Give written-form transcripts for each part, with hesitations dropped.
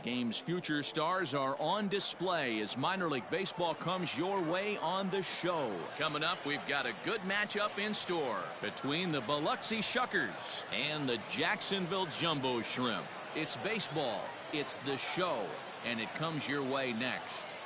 game's future stars are on display as minor league baseball comes your way on the show. Coming up, we've got a good matchup in store between the Biloxi Shuckers and the Jacksonville Jumbo Shrimp. It's baseball, it's the show, and it comes your way next.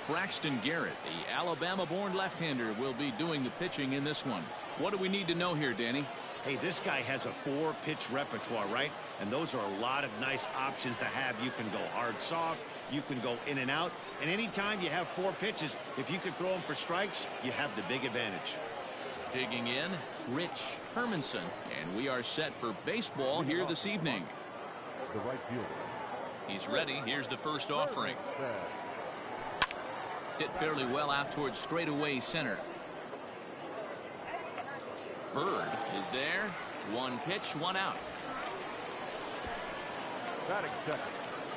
Braxton Garrett, the Alabama-born left-hander, will be doing the pitching in this one. What do we need to know here, Danny? Hey, this guy has a 4-pitch repertoire, right? And those are a lot of nice options to have. You can go hard, soft. You can go in and out. And anytime you have 4 pitches, if you can throw them for strikes, you have the big advantage. Digging in, Rich Hermanson. And we are set for baseball here this evening. The right fielder. He's ready. Here's the first offering. Hit fairly well out towards straightaway center. Bird is there. 1 pitch, 1 out.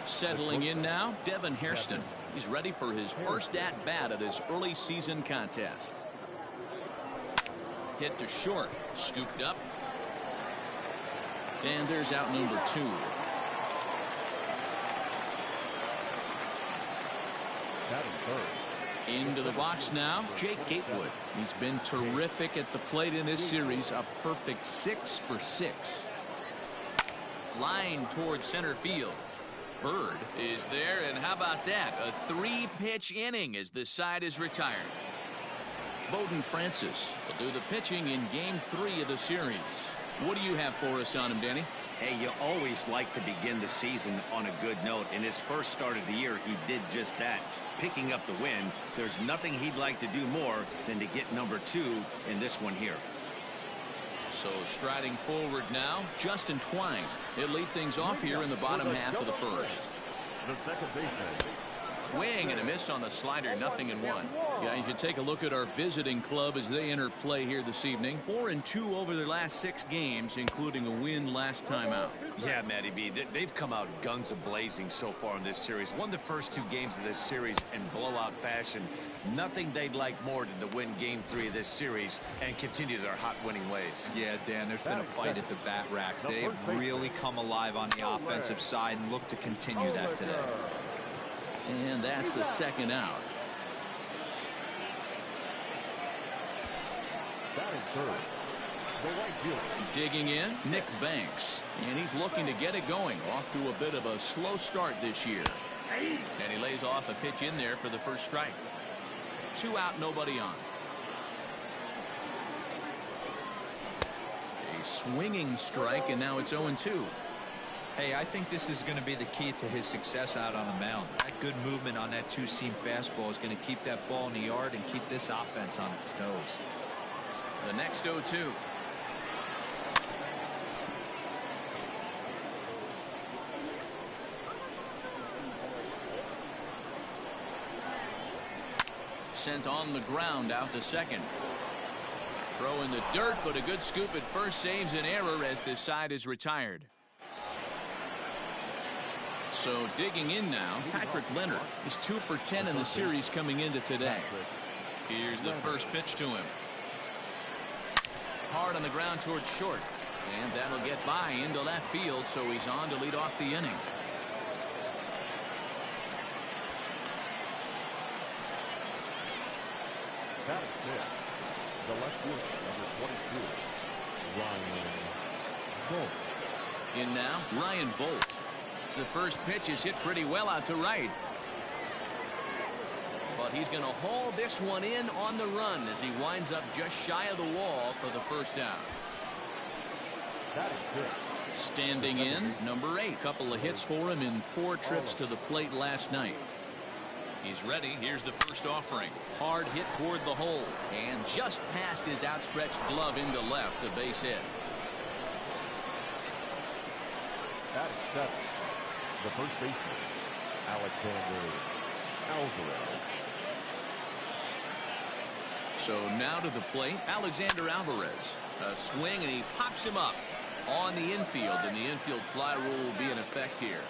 Settling in now, Devin Hairston. He's ready for his first at-bat of this early season contest. Hit to short, scooped up. And there's out number 2. Into the box now, Jake Gatewood. He's been terrific at the plate in this series, a perfect 6 for 6. Line towards center field. Bird is there, and how about that? A 3-pitch inning as this side is retired. Bowden Francis will do the pitching in game 3 of the series. What do you have for us on him, Danny? Hey, you always like to begin the season on a good note. In his first start of the year, he did just that, picking up the win. There's nothing he'd like to do more than to get number 2 in this one here. So striding forward now, Justin Twine. He'll lead things off here in the bottom half of the first. The second baseman. Swing and a miss on the slider, 0-1. Guys, you take a look at our visiting club as they enter play here this evening. 4-2 over their last 6 games, including a win last time out. Yeah, Matty B, they've come out guns a-blazing so far in this series. Won the first 2 games of this series in blowout fashion. Nothing they'd like more than to win game 3 of this series and continue their hot winning ways. Yeah, Dan, there's been a fight at the bat rack. They've really come alive on the offensive side and look to continue that today. And that's the second out. Digging in, Nick Banks. And he's looking to get it going. Off to a bit of a slow start this year. And he lays off a pitch in there for the first strike. 2 out, nobody on. A swinging strike, and now it's 0-2. Hey, I think this is going to be the key to his success out on the mound. That good movement on that 2-seam fastball is going to keep that ball in the yard and keep this offense on its toes. The next 0-2. Sent on the ground out to second. Throw in the dirt, but a good scoop at first saves an error as this side is retired. So digging in now, Patrick Leonard. He's 2 for 10 in the series coming into today. Here's the first pitch to him. Hard on the ground towards short. And that'll get by into left field, so he's on to lead off the inning. The left fielder, number 22, Ryan Bolt. In now, Ryan Bolt. The first pitch is hit pretty well out to right. But he's going to haul this one in on the run as he winds up just shy of the wall for the first out. Standing in, number 8. Couple of hits for him in 4 trips to the plate last night. He's ready. Here's the first offering. Hard hit toward the hole. And just past his outstretched glove into left, the base hit. The first baseman, Alexander Alvarez. So now to the plate, Alexander Alvarez. A swing, and he pops him up on the infield, and the infield fly rule will be in effect here.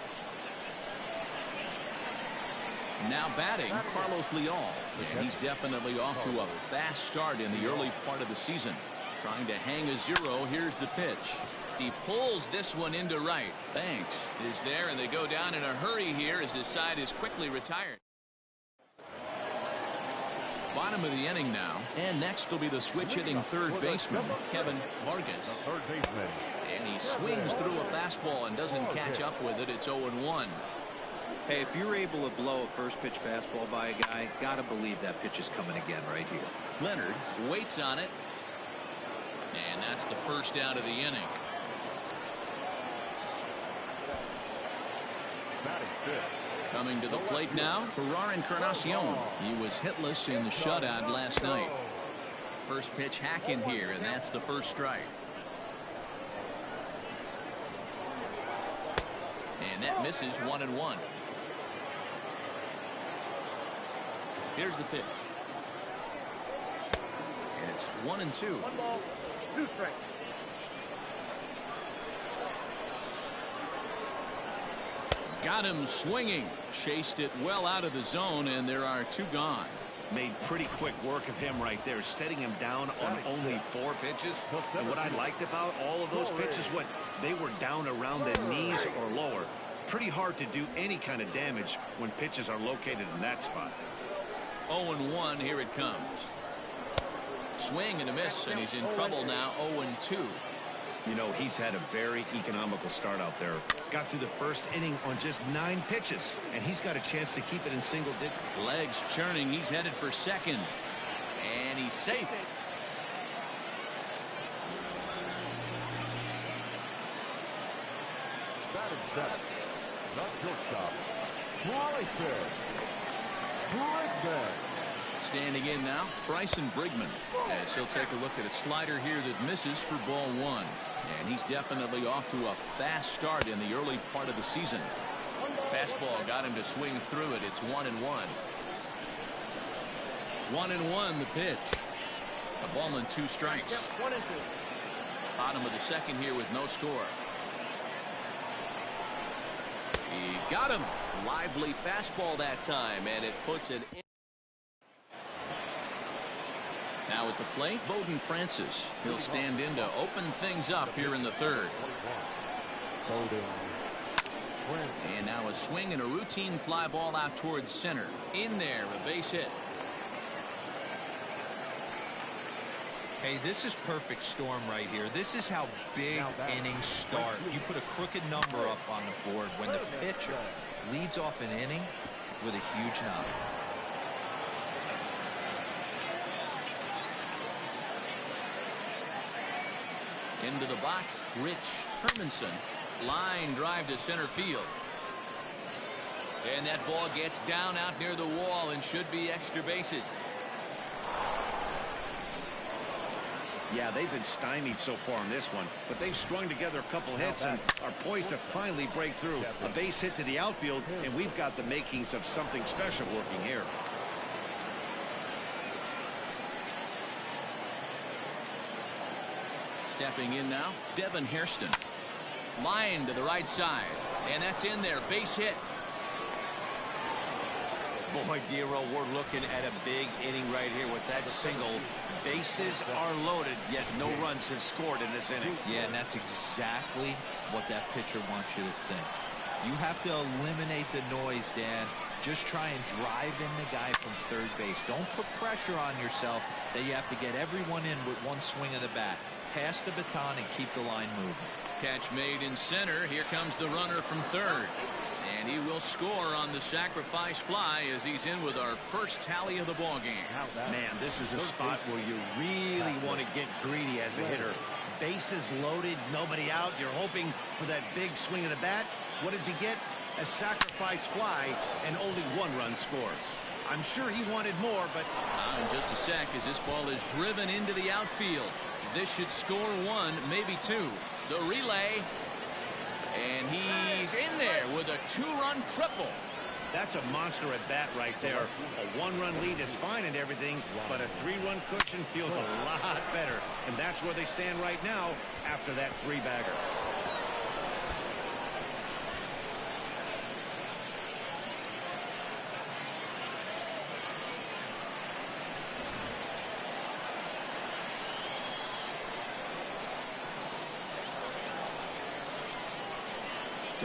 Now batting, Carlos Leal. And he's definitely off to a fast start in the early part of the season. Trying to hang a 0. Here's the pitch. He pulls this one into right. Banks is there, and they go down in a hurry here as his side is quickly retired. Bottom of the inning now, and next will be the switch hitting third baseman, Kevin Vargas. Third baseman. And he swings through a fastball and doesn't catch up with it. It's 0-1. Hey, if you're able to blow a first pitch fastball by a guy, gotta believe that pitch is coming again right here. Leonard waits on it, and that's the first out of the inning. Batting fifth. Coming to the plate now, Ferrar Encarnacion. He was hitless in the shutout last night. First pitch hack in here, and that's the first strike. And that misses 1-1. Here's the pitch. And it's 1-2. 1 ball, 2 strikes. Got him swinging. Chased it well out of the zone, and there are 2 gone. Made pretty quick work of him right there, setting him down on only 4 pitches. And what I liked about all of those pitches, they were down around the knees or lower. Pretty hard to do any kind of damage when pitches are located in that spot. 0-1. Here it comes. Swing and a miss, and he's in trouble now. 0-2. You know, he's had a very economical start out there. Got through the first inning on just 9 pitches, and he's got a chance to keep it in single digits. Legs churning. He's headed for second, and he's safe. Batting seventh. Not shortstop. Brigman. Standing in now, Bryson Brigman, as he'll take a look at a slider here that misses for ball 1. And he's definitely off to a fast start in the early part of the season. Fastball got him to swing through it. It's 1-1. 1-1 the pitch. A ball and 2 strikes. Bottom of the second here with no score. He got him. Lively fastball that time, and it puts it in. Now at the plate, Bowden Francis. He'll stand in to open things up here in the third. And now a swing and a routine fly ball out towards center. In there, a base hit. Hey, this is perfect storm right here. This is how big innings start. You put a crooked number up on the board when the pitcher leads off an inning with a huge knock. Into the box, Rich Hermanson. Line drive to center field. And that ball gets down out near the wall and should be extra bases. Yeah, they've been stymied so far in this one, but they've strung together a couple hits and are poised to finally break through. A base hit to the outfield, and we've got the makings of something special working here. Stepping in now, Devin Hairston. Line to the right side, and that's in there. Base hit. Boy, Dero, we're looking at a big inning right here with that single. Bases are loaded, yet no runs have scored in this inning. Yeah, and that's exactly what that pitcher wants you to think. You have to eliminate the noise, Dan. Just try and drive in the guy from third base. Don't put pressure on yourself that you have to get everyone in with one swing of the bat. Pass the baton and keep the line moving. Catch made in center. Here comes the runner from third. And he will score on the sacrifice fly as he's in with our first tally of the ball game. Man, this is a spot where you really want to get greedy as a hitter. Bases loaded, nobody out. You're hoping for that big swing of the bat. What does he get? A sacrifice fly, and only 1 run scores. I'm sure he wanted more, but in just a sec as this ball is driven into the outfield. This should score 1, maybe 2. The relay. And he's in there with a 2-run triple. that's a monster at bat right there. A 1-run lead is fine and everything, but a 3-run cushion feels a lot better. And that's where they stand right now after that 3-bagger.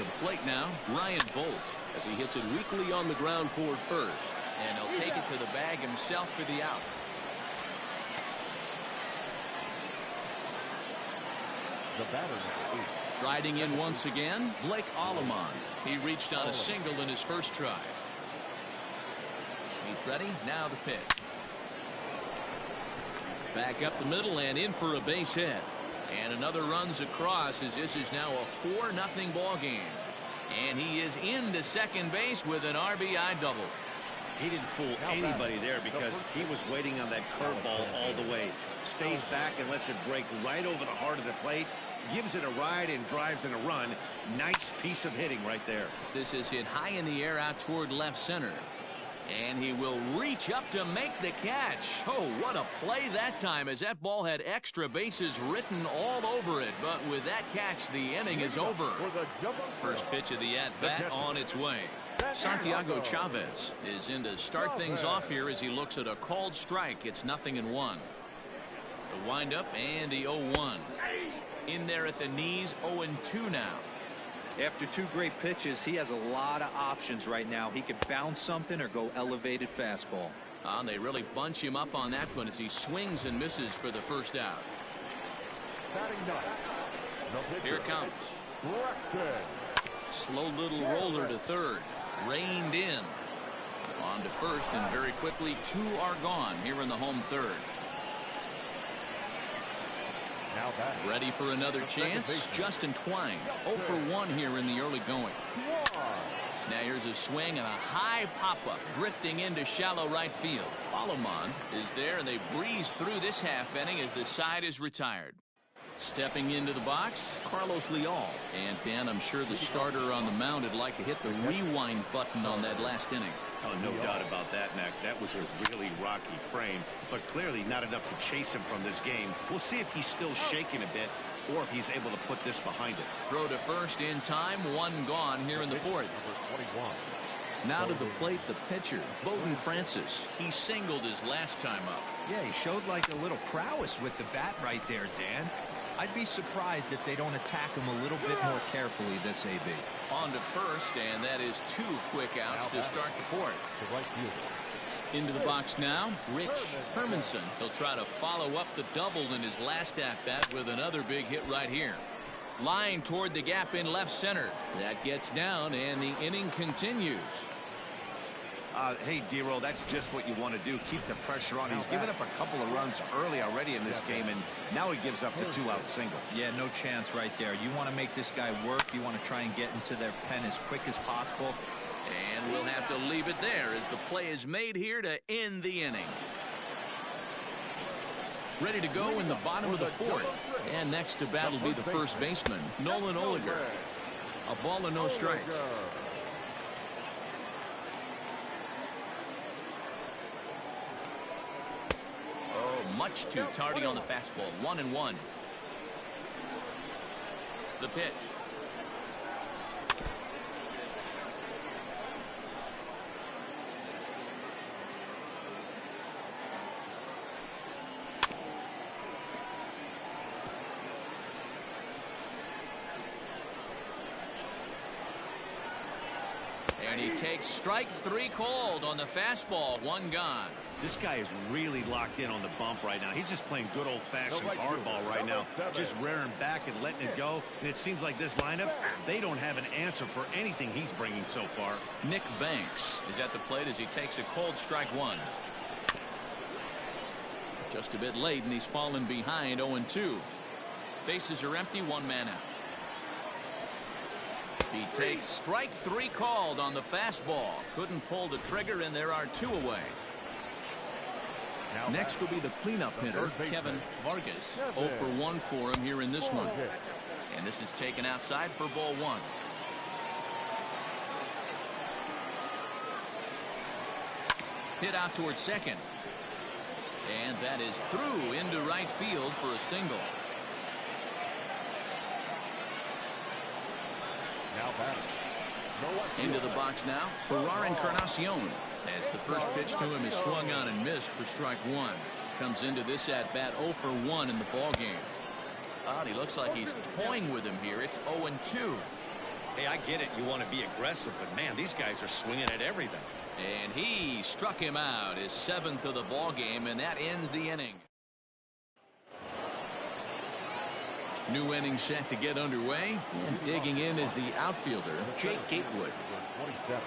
the plate now, Ryan Bolt, as he hits it weakly on the ground toward first. And he'll take it to the bag himself for the out. The batter now is Striding in once again, Blake Alleman. He reached on a single in his first try. He's ready. Now the pitch. Back up the middle and in for a base hit. And another runs across as this is now a 4-0 ball game. And he is into second base with an RBI double. He didn't fool anybody there because he was waiting on that curveball all the way. Stays back and lets it break right over the heart of the plate. Gives it a ride and drives in a run. Nice piece of hitting right there. This is hit high in the air out toward left center. And he will reach up to make the catch. Oh, what a play that time, as that ball had extra bases written all over it. But with that catch, the inning is over. First pitch of the at-bat on its way. Santiago Chavez is in to start things off here as he looks at a called strike. It's 0-1. The windup and the 0-1. In there at the knees, 0-2 now. After two great pitches, he has a lot of options right now. He could bounce something or go elevated fastball. They really bunch him up on that one as he swings and misses for the first out. Here it comes. Slow little roller to third. Reined in. On to first, and very quickly 2 are gone here in the home third. Ready for another chance. Justin Twine 0 for 1 here in the early going. Now here's a swing and a high pop-up drifting into shallow right field. Alleman is there, and they breeze through this half inning as the side is retired. Stepping into the box, Carlos Leal. And Dan, I'm sure the starter on the mound would like to hit the rewind button on that last inning. Oh, no doubt about that, Mac. That was a really rocky frame, but clearly not enough to chase him from this game. We'll see if he's still shaking a bit or if he's able to put this behind him. Throw to first in time, 1 gone here in the fourth. Now to the plate, the pitcher, Bowden Francis. He singled his last time up. Yeah, he showed like a little prowess with the bat right there, Dan. I'd be surprised if they don't attack him a little bit more carefully this AB. On to first, and that is 2 quick outs to start the fourth. Into the box now, Rich Hermanson. He'll try to follow up the double in his last at-bat with another big hit right here. Line toward the gap in left center. That gets down, and the inning continues. Hey, D-Roll, that's just what you want to do. Keep the pressure on. He's given up a couple of runs early already in this game, and now he gives up the 2-out single. Yeah, no chance right there. You want to make this guy work. You want to try and get into their pen as quick as possible. And we'll have to leave it there as the play is made here to end the inning. Ready to go in the bottom of the fourth. And next to bat will be the first baseman, Nolan Oliger. A ball and no strikes. Much too tardy on the fastball. 1-1. The pitch. And he takes strike 3 called on the fastball. 1 gone. This guy is really locked in on the bump right now. He's just playing good old-fashioned hardball right now, just rearing back and letting it go. And it seems like this lineup, they don't have an answer for anything he's bringing so far. Nick Banks is at the plate as he takes a cold strike 1. Just a bit late, and he's fallen behind 0-2. Bases are empty, 1 man out. He takes strike 3 called on the fastball. Couldn't pull the trigger, and there are 2 away. Next will be the cleanup hitter, Kevin Vargas. 0 for 1 for him here in this one. And this is taken outside for ball 1. Hit out towards second. And that is through into right field for a single. Into the box now, Ferrar Encarnacion. As the first pitch to him is swung on and missed for strike 1. Comes into this at-bat 0 for 1 in the ball game. He looks like he's toying with him here. It's 0-2. Hey, I get it. You want to be aggressive, but man, these guys are swinging at everything. And he struck him out, his 7th of the ball game, and that ends the inning. New inning set to get underway, and digging in is the outfielder, Jake Gatewood. 27.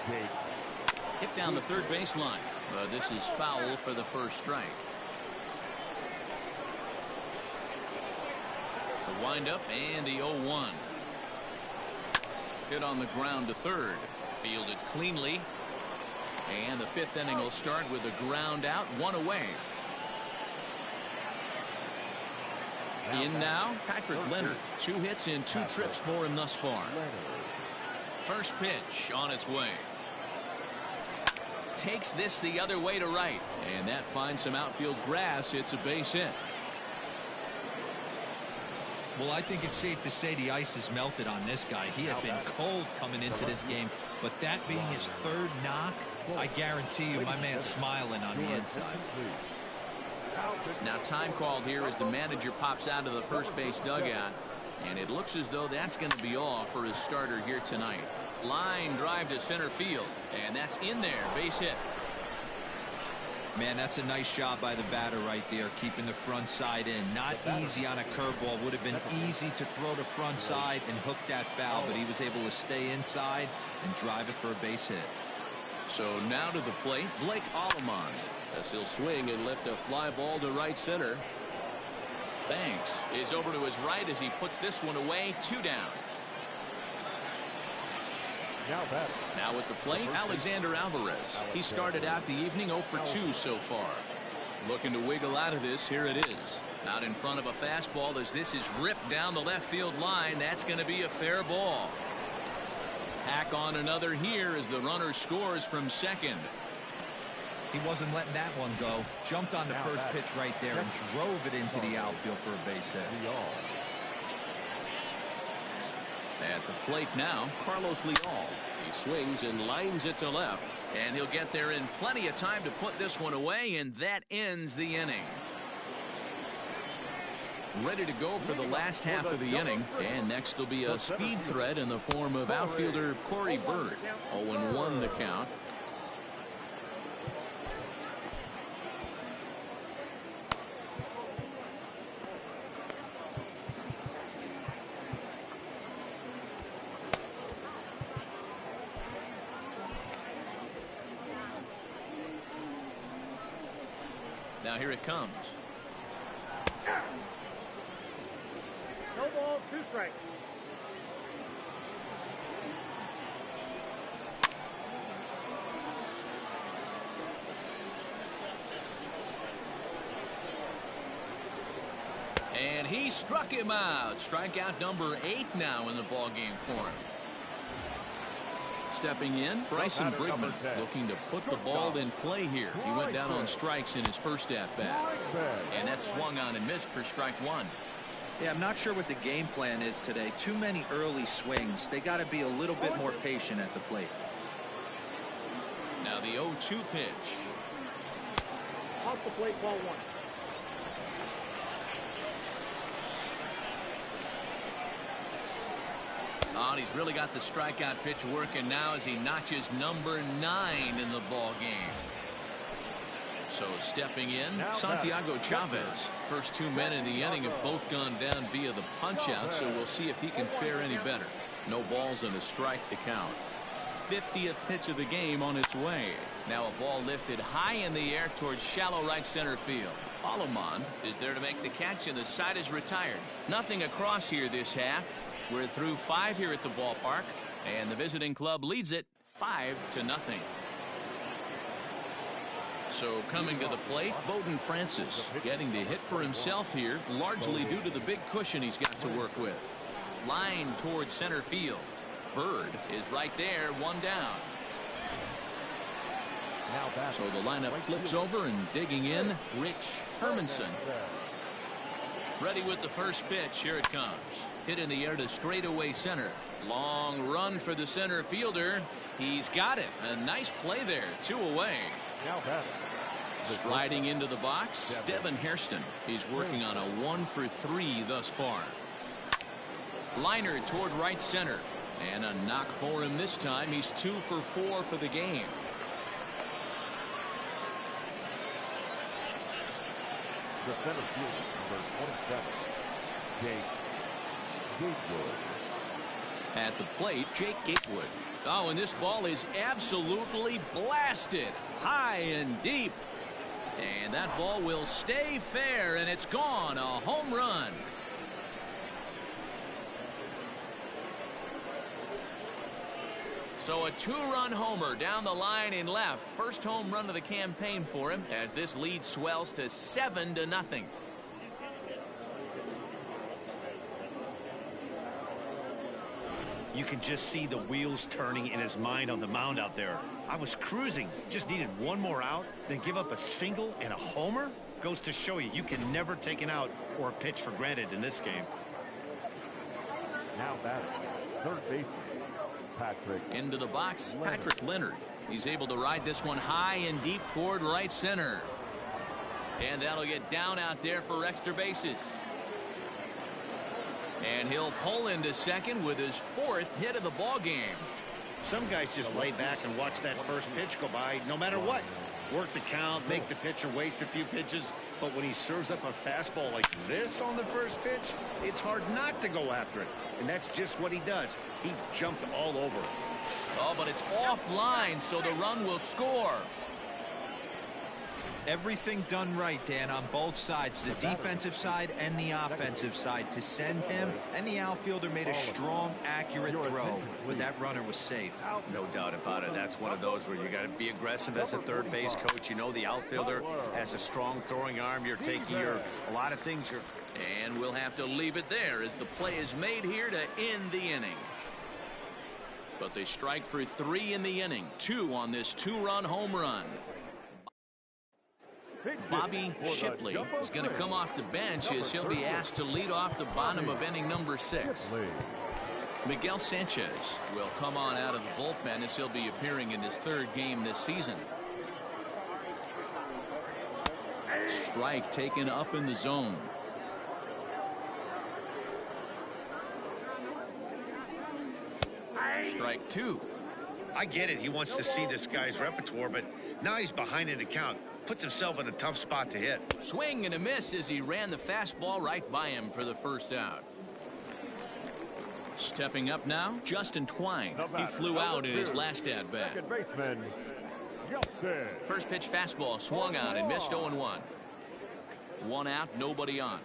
Jake. Hit down the third baseline, but this is foul for the first strike. The windup and the 0-1. Hit on the ground to third. Fielded cleanly. And the 5th inning will start with a ground out, 1 away. In now, Patrick Leonard. 2 hits in 2 trips for him thus far. First pitch on its way. Takes this the other way to right. And that finds some outfield grass. It's a base hit. Well, I think it's safe to say the ice has melted on this guy. He had been cold coming into this game, but that being his 3rd knock, I guarantee you my man's smiling on the inside. Now time called here as the manager pops out of the first base dugout, and it looks as though that's going to be all for his starter here tonight. Line drive to center field, and that's in there, base hit. Man, that's a nice job by the batter right there, keeping the front side in. Not easy on a curveball. Would have been easy to throw the front side and hook that foul, but he was able to stay inside and drive it for a base hit. So now to the plate, Blake Allemond, as he'll swing and lift a fly ball to right center. Banks is over to his right as he puts this one away. 2 down. Now at the plate, Alexander Alvarez. He started out the evening 0 for 2 so far. Looking to wiggle out of this. Here it is. Out in front of a fastball as this is ripped down the left field line. That's going to be a fair ball. Tack on another here as the runner scores from second. He wasn't letting that one go. Jumped on the first pitch right there and drove it into the outfield for a base hit. At the plate now, Carlos Leal. He swings and lines it to left, and he'll get there in plenty of time to put this one away, and that ends the inning. Ready to go for the last half of the inning, and next will be a speed threat in the form of outfielder Corey Bird. 0-1 the count. Now here it comes. No ball, 2 strikes. And he struck him out. Strikeout number 8 now in the ball game for him. Stepping in, Bryson Brigman, looking to put the ball in play here. He went down on strikes in his first at-bat. And that swung on and missed for strike 1. Yeah, I'm not sure what the game plan is today. Too many early swings. They got to be a little bit more patient at the plate. Now the 0-2 pitch. Off the plate, ball 1. Oh, and he's really got the strikeout pitch working now as he notches number 9 in the ball game. So stepping in, Santiago Chavez. First 2 men in the inning have both gone down via the punch-out, so we'll see if he can fare any better. No balls and a strike to count. 50th pitch of the game on its way. Now a ball lifted high in the air towards shallow right center field. Allemond is there to make the catch, and the side is retired. Nothing across here this half. We're through 5 here at the ballpark, and the visiting club leads it 5-0. So coming to the plate, Bowden Francis getting to hit for himself here, largely due to the big cushion he's got to work with. Line towards center field. Bird is right there, 1 down. So the lineup flips over, and digging in, Rich Hermanson. Ready with the first pitch. Here it comes. Hit in the air to straightaway center. Long run for the center fielder. He's got it. A nice play there. 2 away. Striding into the box, Devin Hairston. He's working on a 1 for 3 thus far. Liner toward right center. And a knock for him this time. He's 2 for 4 for the game. The center fielder, number 27, Gatewood. At the plate, Jake Gatewood. Oh, and this ball is absolutely blasted high and deep. And that ball will stay fair, and it's gone. A home run. So a 2-run homer down the line in left. First home run of the campaign for him as this lead swells to 7-0. You can just see the wheels turning in his mind on the mound out there. I was cruising, just needed one more out, then give up a single and a homer? Goes to show you, you can never take an out or a pitch for granted in this game. Now batting, third baseman, Patrick. Into the box, Patrick Leonard. He's able to ride this one high and deep toward right center. And that'll get down out there for extra bases. And he'll pull into second with his 4th hit of the ball game. Some guys just lay back and watch that first pitch go by no matter what. Work the count, make the pitcher waste a few pitches. But when he serves up a fastball like this on the first pitch, it's hard not to go after it. And that's just what he does. He jumped all over it. Oh, but it's offline, so the run will score. Everything done right, Dan, on both sides, the defensive side and the offensive side, to send him, and the outfielder made a strong, accurate throw, but that runner was safe. No doubt about it. That's one of those where you got to be aggressive as a third base coach. You know the outfielder has a strong throwing arm. You're taking a lot of things. And we'll have to leave it there as the play is made here to end the inning. But they strike for 3 in the inning, 2 on this 2-run home run. Bobby Shipley is going to come off the bench as he'll be asked to lead off the bottom of inning number 6. Miguel Sanchez will come on out of the bullpen as he'll be appearing in his 3rd game this season. Strike taken up in the zone. Strike 2. I get it. He wants to see this guy's repertoire, but now he's behind in the count. Puts himself in a tough spot to hit. Swing and a miss as he ran the fastball right by him for the first out. Stepping up now, Justin Twine. He flew out in his last at-bat. Second baseman, Justin. First pitch fastball swung on and missed 0-1. 1 out, nobody on.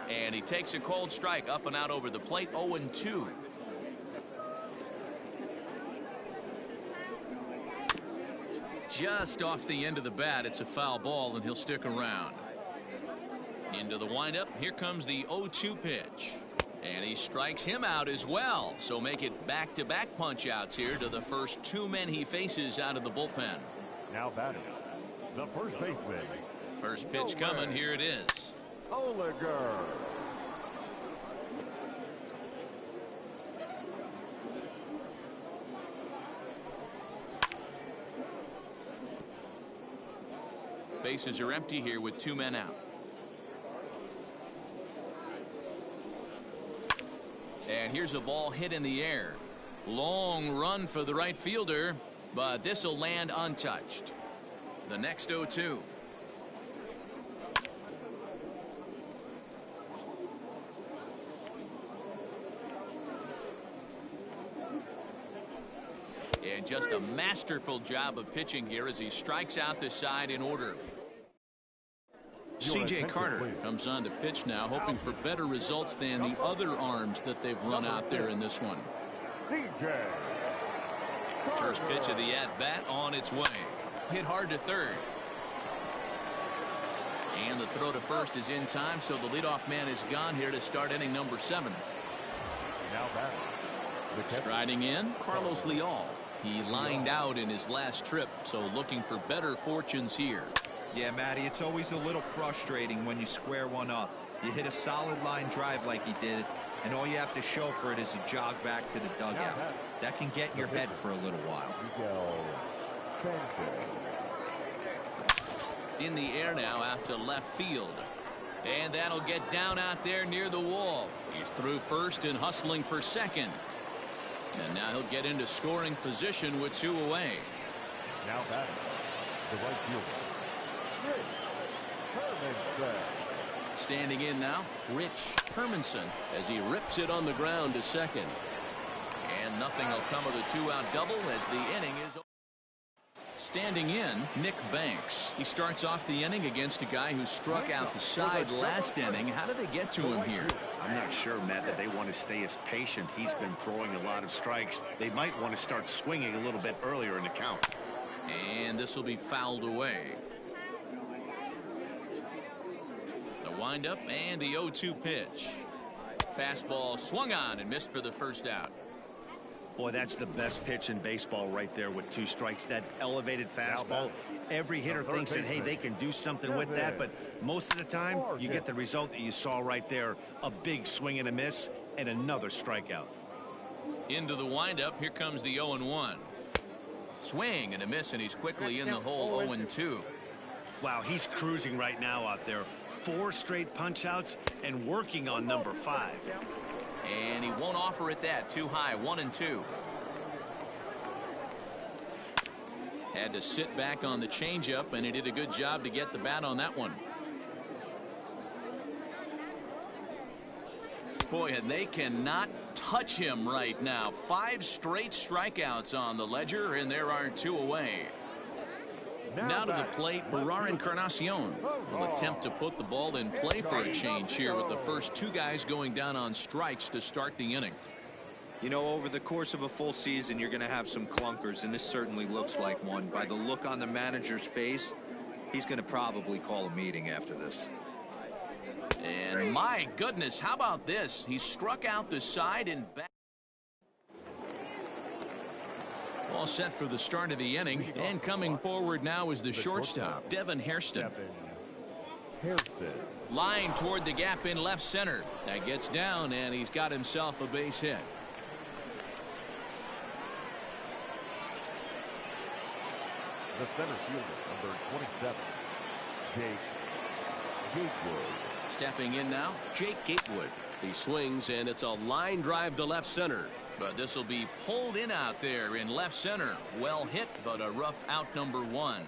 And he takes a cold strike up and out over the plate, 0-2. Just off the end of the bat, it's a foul ball, and he'll stick around. Into the windup, here comes the 0-2 pitch. And he strikes him out as well. So make it back-to-back punch-outs here to the first 2 men he faces out of the bullpen. Now batting, the first baseman. First pitch coming, here it is. Oliger. Bases are empty here with 2 men out. And here's a ball hit in the air. Long run for the right fielder, but this will land untouched. The next 0-2. And just a masterful job of pitching here as he strikes out the side in order. C.J. Carter comes on to pitch now, hoping for better results than the other arms that they've run out there in this one. First pitch of the at-bat on its way. Hit hard to third. And the throw to first is in time, so the leadoff man is gone here to start inning number 7. Now batting, striding in, Carlos Leal. He lined out in his last trip, so looking for better fortunes here. Yeah, Matty, it's always a little frustrating when you square one up. You hit a solid line drive like he did, and all you have to show for it is a jog back to the dugout. That can get in your head for a little while. In the air now out to left field. And that'll get down out there near the wall. He's through first and hustling for second. And now he'll get into scoring position with 2 away. Now batting, the right fielder, Rich Hermanson. Standing in now, Rich Hermanson, as he rips it on the ground to second. And nothing will come of the 2-out double as the inning is over. Standing in, Nick Banks. He starts off the inning against a guy who struck out the side last inning. How did they get to him here? I'm not sure, Matt, that they want to stay as patient. He's been throwing a lot of strikes. They might want to start swinging a little bit earlier in the count. And this will be fouled away. The windup and the 0-2 pitch. Fastball swung on and missed for the first out. Boy, that's the best pitch in baseball right there with 2 strikes. That elevated fastball. Every hitter thinks that, hey, they can do something with that. But most of the time, you get the result that you saw right there. A big swing and a miss and another strikeout. Into the windup. Here comes the 0-1. Swing and a miss, and he's quickly in the hole. 0-2. Wow, he's cruising right now out there. 4 straight punch outs and working on number 5. And he won't offer it that. Too high. 1-2. Had to sit back on the changeup, and he did a good job to get the bat on that one. Boy, and they cannot touch him right now. 5 straight strikeouts on the ledger, and there are 2 away. Now to the plate, Barar Encarnacion will attempt to put the ball in play for a change here with the first 2 guys going down on strikes to start the inning. You know, over the course of a full season, you're going to have some clunkers, and this certainly looks like one. By the look on the manager's face, he's going to probably call a meeting after this. And my goodness, how about this? He struck out the side and back. All set for the start of the inning, and coming forward now is the shortstop, Devin Hairston. Line toward the gap in left center. That gets down, and he's got himself a base hit. The center fielder, number 27, Jake Gatewood. Stepping in now, Jake Gatewood. He swings, and it's a line drive to left center. But this will be pulled in out there in left center. Well hit, but a rough out number 1.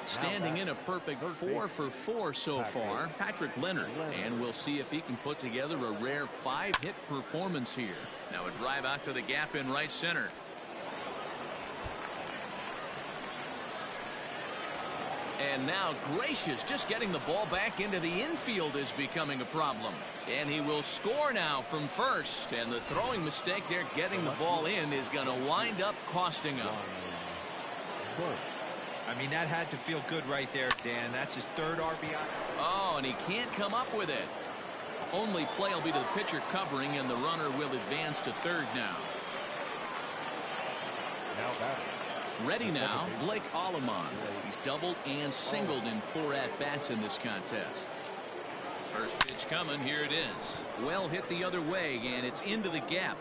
Standing in a perfect 4 for 4 so far, Patrick Leonard. And we'll see if he can put together a rare 5-hit performance here. Now a drive out to the gap in right center. And now Gracious, just getting the ball back into the infield is becoming a problem. And he will score now from first. And the throwing mistake there getting the ball in is going to wind up costing him. I mean, that had to feel good right there, Dan. That's his 3rd RBI. Oh, and he can't come up with it. Only play will be to the pitcher covering, and the runner will advance to third now. Now batting. Ready now, Blake Allemond. He's doubled and singled in 4 at-bats in this contest. First pitch coming, here it is. Well hit the other way, and it's into the gap.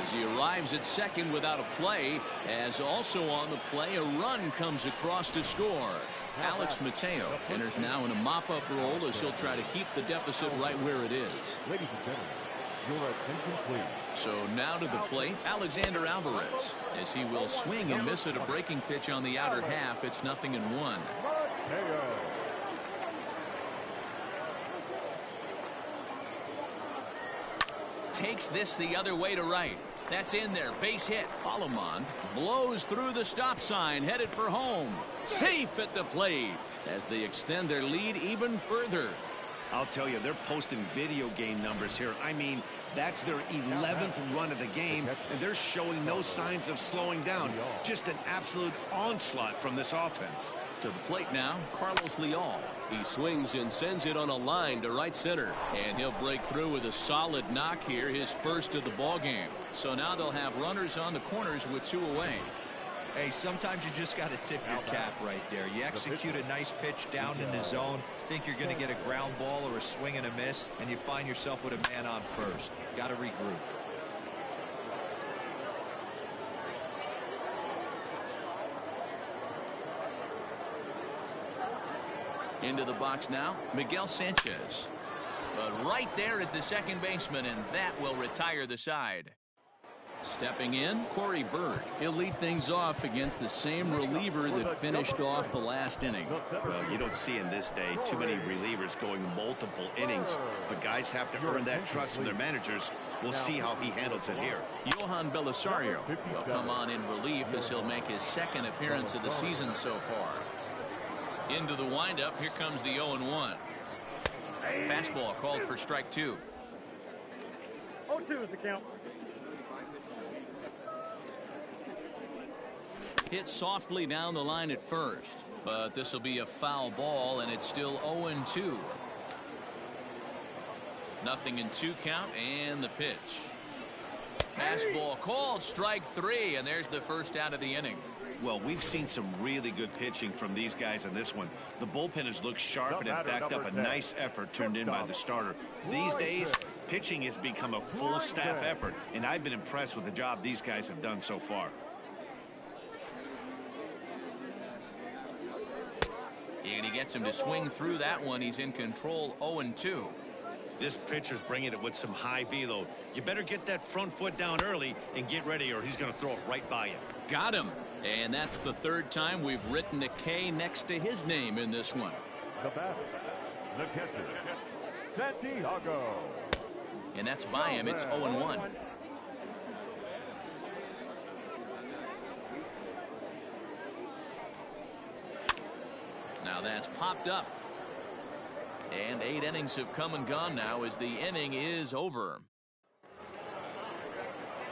As he arrives at second without a play, as also on the play, a run comes across to score. Alex Mateo enters now in a mop-up role as he'll try to keep the deficit right where it is. Ladies and gentlemen, your attention please. So now to the plate, Alexander Alvarez, as he will swing and miss at a breaking pitch on the outer half. It's 0-1. Takes this the other way to right. That's in there. Base hit. Allemond blows through the stop sign, headed for home. Safe at the plate as they extend their lead even further. I'll tell you, they're posting video game numbers here. I mean, that's their 11th run of the game, and they're showing no signs of slowing down. Just an absolute onslaught from this offense. To the plate now, Carlos Leal. He swings and sends it on a line to right center, and he'll break through with a solid knock here, his first of the ball game. So now they'll have runners on the corners with 2 away. Hey, sometimes you just got to tip your cap right there. You execute a nice pitch down in the zone, think you're going to get a ground ball or a swing and a miss, and you find yourself with a man on first. Got to regroup. Into the box now, Miguel Sanchez. But right there is the second baseman, and that will retire the side. Stepping in, Corey Bird. He'll lead things off against the same reliever that finished off the last inning. Well, you don't see in this day too many relievers going multiple innings, but guys have to earn that trust from their managers. We'll see how he handles it here. Johan Belisario will come on in relief as he'll make his second appearance of the season so far. Into the windup, here comes the 0-1. Fastball called for strike 2. 0-2 is the count. Hit softly down the line at first, but this will be a foul ball, and it's still 0-2. 0-2 count, and the pitch. Fastball called, strike 3, and there's the first out of the inning. Well, we've seen some really good pitching from these guys in this one. The bullpen has looked sharp and it backed up a nice effort turned in by the starter. These days, pitching has become a full staff effort, and I've been impressed with the job these guys have done so far. And he gets him to swing through that one. He's in control, 0-2. This pitcher's bringing it with some high velo. You better get that front foot down early and get ready, or he's going to throw it right by you. Got him. And that's the third time we've written a K next to his name in this one. The batter, the catcher, Santiago. And that's by him. It's 0-1. Now that's popped up. And 8 innings have come and gone now as the inning is over.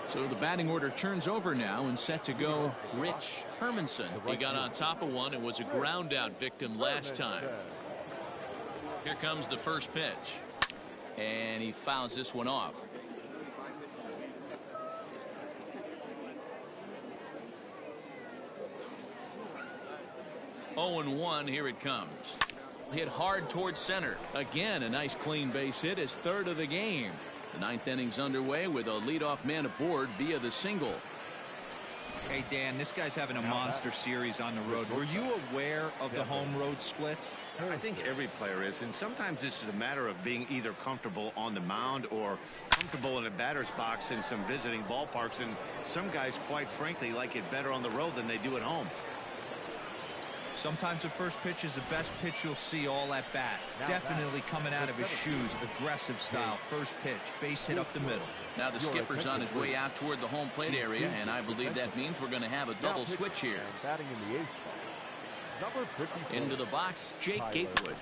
So the batting order turns over now, and set to go Rich Hermanson. He got on top of one and was a ground out victim last time. Here comes the first pitch. And he fouls this one off. Oh and 1, here it comes. Hit hard towards center. Again, a nice clean base hit, his third of the game. The 9th inning's underway with a leadoff man aboard via the single. Hey, Dan, this guy's having a monster series on the road. Were you aware of the home road splits? I think every player is, and sometimes this is a matter of being either comfortable on the mound or comfortable in a batter's box in some visiting ballparks, and some guys, quite frankly, like it better on the road than they do at home. Sometimes the first pitch is the best pitch you'll see all at bat. Definitely coming out of his shoes, aggressive style. First pitch, base hit up the middle. Now the skipper's on his way out toward the home plate area, and I believe that means we're going to have a double switch here. Batting in the 8th spot, number 54. Into the box, Jake Gatewood.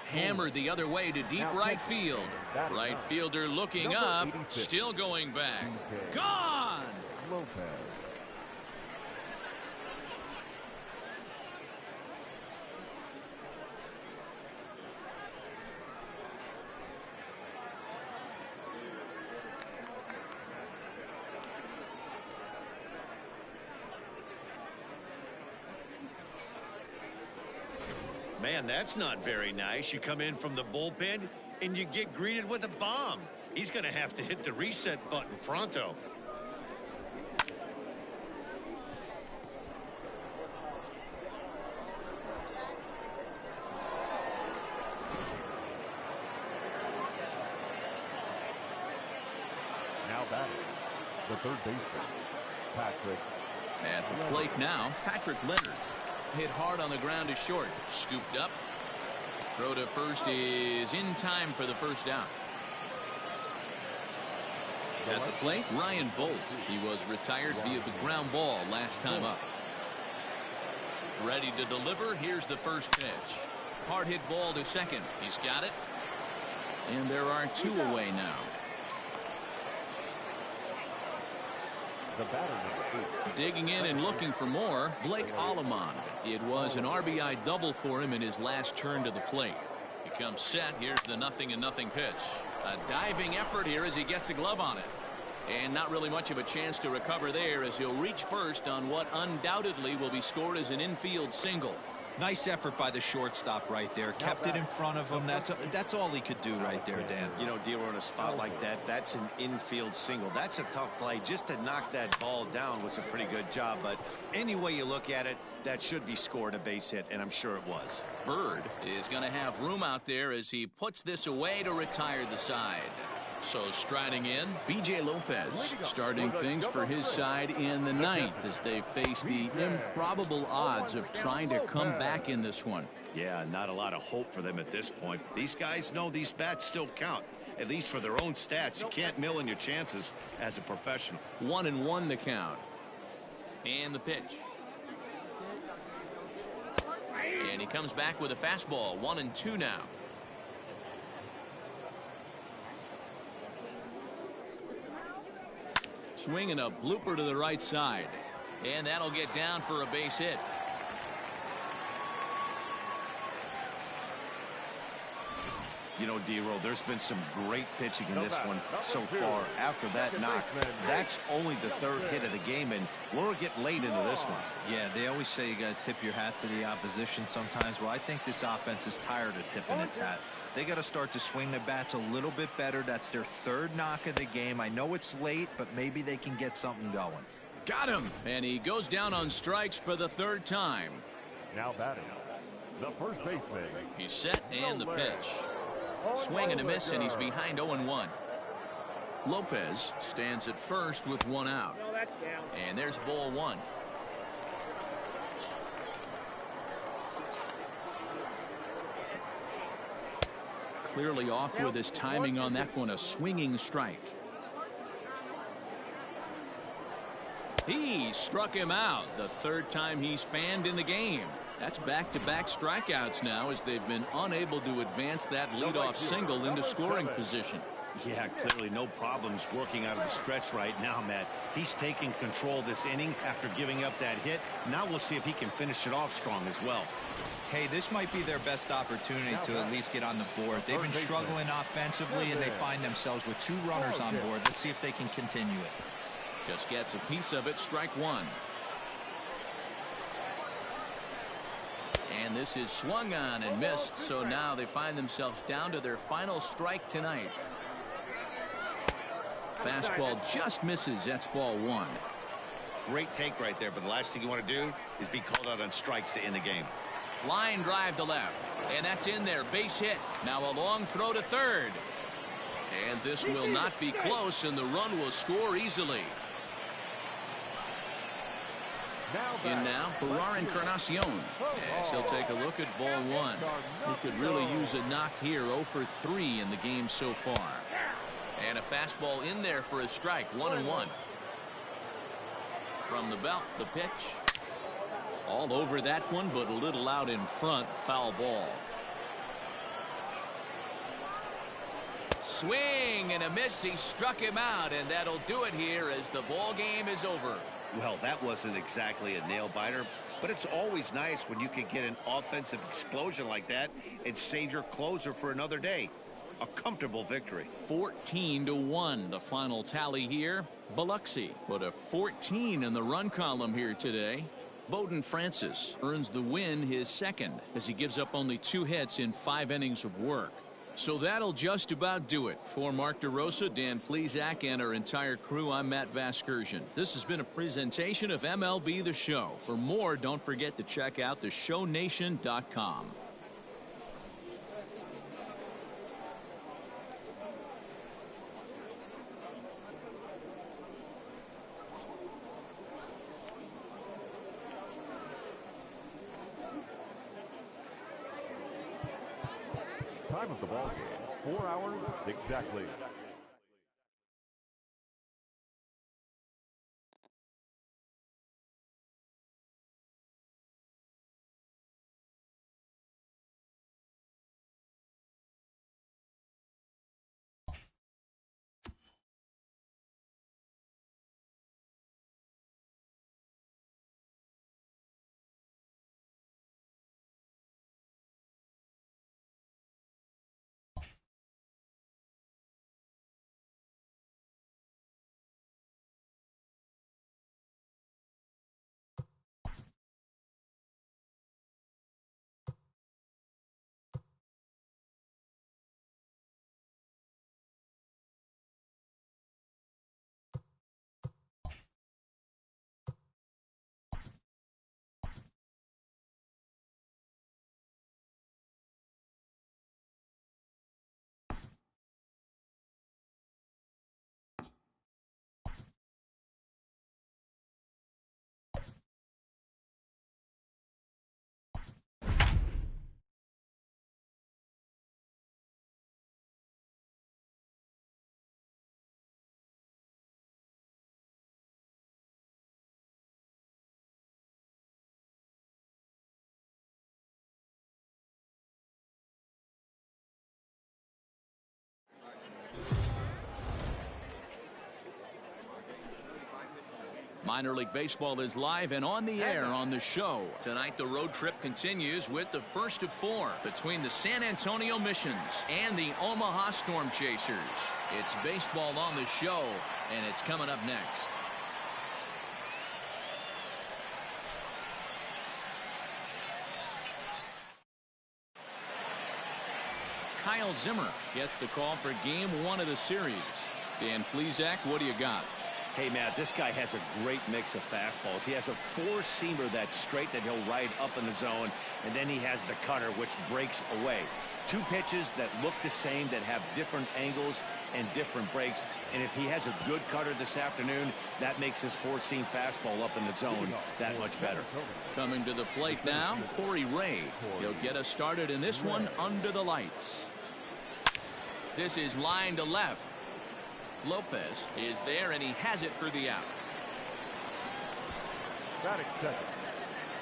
Hammered the other way to deep right field. Right fielder looking up, still going back. Gone! Lopez. Man, that's not very nice. You come in from the bullpen and you get greeted with a bomb. He's going to have to hit the reset button pronto. Now batting, the third baseman, Patrick. At the plate now, Patrick Leonard. Hit hard on the ground to short. Scooped up. Throw to first is in time for the first out. At the plate, Ryan Bolt. He was retired via the ground ball last time up. Ready to deliver. Here's the first pitch. Hard hit ball to second. He's got it. And there are 2 away now. The batter, number 8. Digging in and looking for more, Blake Allemond. It was an RBI double for him in his last turn to the plate. He comes set. Here's the 0-0 pitch. A diving effort here as he gets a glove on it. And not really much of a chance to recover there as he'll reach first on what undoubtedly will be scored as an infield single. Nice effort by the shortstop right there. Kept it in front of him. That's all he could do right there, Dan. You know, D'Lo, in a spot like that, that's an infield single. That's a tough play. Just to knock that ball down was a pretty good job. But any way you look at it, that should be scored a base hit, and I'm sure it was. Bird is going to have room out there as he puts this away to retire the side. So striding in, B.J. Lopez starting things for his side in the ninth as they face the improbable odds of trying to come back in this one. Yeah, not a lot of hope for them at this point. These guys know these bats still count, at least for their own stats. You can't mill in your chances as a professional. 1-1 the count. And the pitch. And he comes back with a fastball. 1-2 now. Swinging a blooper to the right side. And that'll get down for a base hit. You know, D-Roll, there's been some great pitching in this one so far. After that knock, that's only the third hit of the game, and we're getting late into this one. Yeah, they always say you got to tip your hat to the opposition sometimes. Well, I think this offense is tired of tipping its hat. They got to start to swing the bats a little bit better. That's their third knock of the game. I know it's late, but maybe they can get something going. Got him, and he goes down on strikes for the third time. Now batting, the first baseman. He's set, and the pitch. Swing and a miss, and he's behind 0-1. Lopez stands at first with one out. And there's ball one. Clearly off with his timing on that one. A swinging strike. He struck him out. The third time he's fanned in the game. That's back-to-back strikeouts now as they've been unable to advance that leadoff single into scoring position. Yeah, clearly no problems working out of the stretch right now, Matt. He's taking control this inning after giving up that hit. Now we'll see if he can finish it off strong as well. Hey, this might be their best opportunity to at least get on the board. They've been struggling offensively, and they find themselves with 2 runners on board. Let's see if they can continue it. Just gets a piece of it. Strike one. And this is swung on and missed, so now they find themselves down to their final strike tonight. Fastball just misses. That's ball one. Great take right there, but the last thing you want to do is be called out on strikes to end the game. Line drive to left, and that's in there. Base hit. Now a long throw to third. And this will not be close, and the run will score easily. In now, Barar Encarnacion. Yes, he'll take a look at ball one. He could really use a knock here. 0 for 3 in the game so far. And a fastball in there for a strike. 1-1. From the belt, the pitch. All over that one, but a little out in front. Foul ball. Swing and a miss. He struck him out, and that'll do it here as the ball game is over. Well, that wasn't exactly a nail-biter, but it's always nice when you can get an offensive explosion like that and save your closer for another day. A comfortable victory. 14-1, the final tally here. Biloxi put a 14 in the run column here today. Bowden Francis earns the win, his second, as he gives up only 2 hits in 5 innings of work. So that'll just about do it. For Mark DeRosa, Dan Plesac, and our entire crew, I'm Matt Vasgersian. This has been a presentation of MLB The Show. For more, don't forget to check out theshownation.com. Time of the ball game, 4 hours exactly. Minor League Baseball is live and on the air on the show. Tonight the road trip continues with the first of 4 between the San Antonio Missions and the Omaha Storm Chasers. It's baseball on the show, and it's coming up next. Kyle Zimmer gets the call for game 1 of the series. Dan Plesac, what do you got? Hey, Matt, this guy has a great mix of fastballs. He has a 4-seamer that's straight that he'll ride up in the zone, and then he has the cutter, which breaks away. 2 pitches that look the same, that have different angles and different breaks. And if he has a good cutter this afternoon, that makes his 4-seam fastball up in the zone that much better. Coming to the plate now, Corey Ray. He'll get us started in this one under the lights. This is line to left. Lopez is there, and he has it for the out.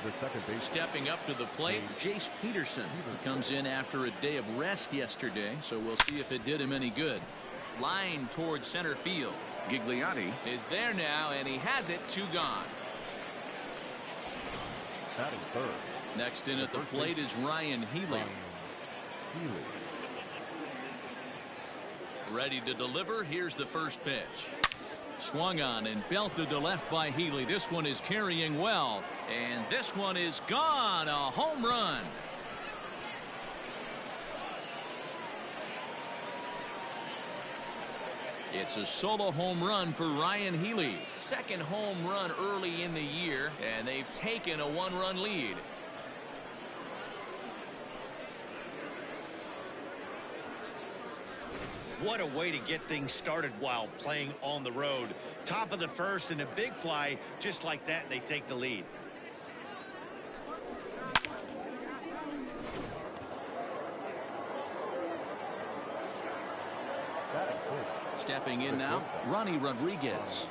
The second base. Stepping up to the plate, Jace Peterson. He comes in after a day of rest yesterday, so we'll see if it did him any good. Line towards center field. Gigliotti is there now, and he has it. 2 gone. Batting third. Next in at the plate is Ryan Healy. Ready to deliver. Here's the first pitch. Swung on and belted to left by Healy. This one is carrying well, and this one is gone. A home run. It's a solo home run for Ryan Healy. Second home run early in the year, and they've taken a 1-run lead. What a way to get things started while playing on the road. Top of the first and a big fly, just like that, and they take the lead. Stepping in now, Ronnie Rodriguez.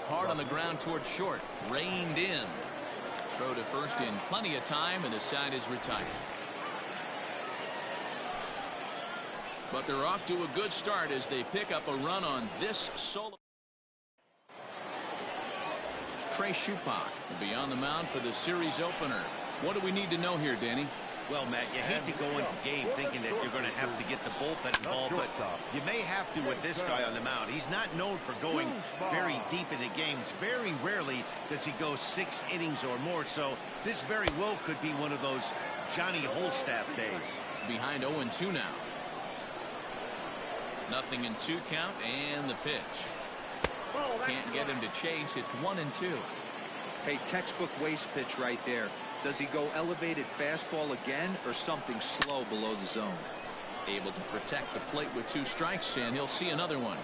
Hard on the ground towards short. Reined in. Throw to first in plenty of time, and the side is retired. But they're off to a good start as they pick up a run on this solo. Trey Shupak will be on the mound for the series opener. What do we need to know here, Danny? Well, Matt, you hate to go into game thinking that you're going to have to get the bullpen involved, but you may have to with this guy on the mound. He's not known for going very deep into games. Very rarely does he go 6 innings or more, so this very well could be one of those Johnny Holstaff days. Behind 0-2 now. Nothing in 2 count, and the pitch. Can't get him to chase. It's 1-2. Hey, textbook waste pitch right there. Does he go elevated fastball again or something slow below the zone? Able to protect the plate with 2 strikes, and he'll see another one.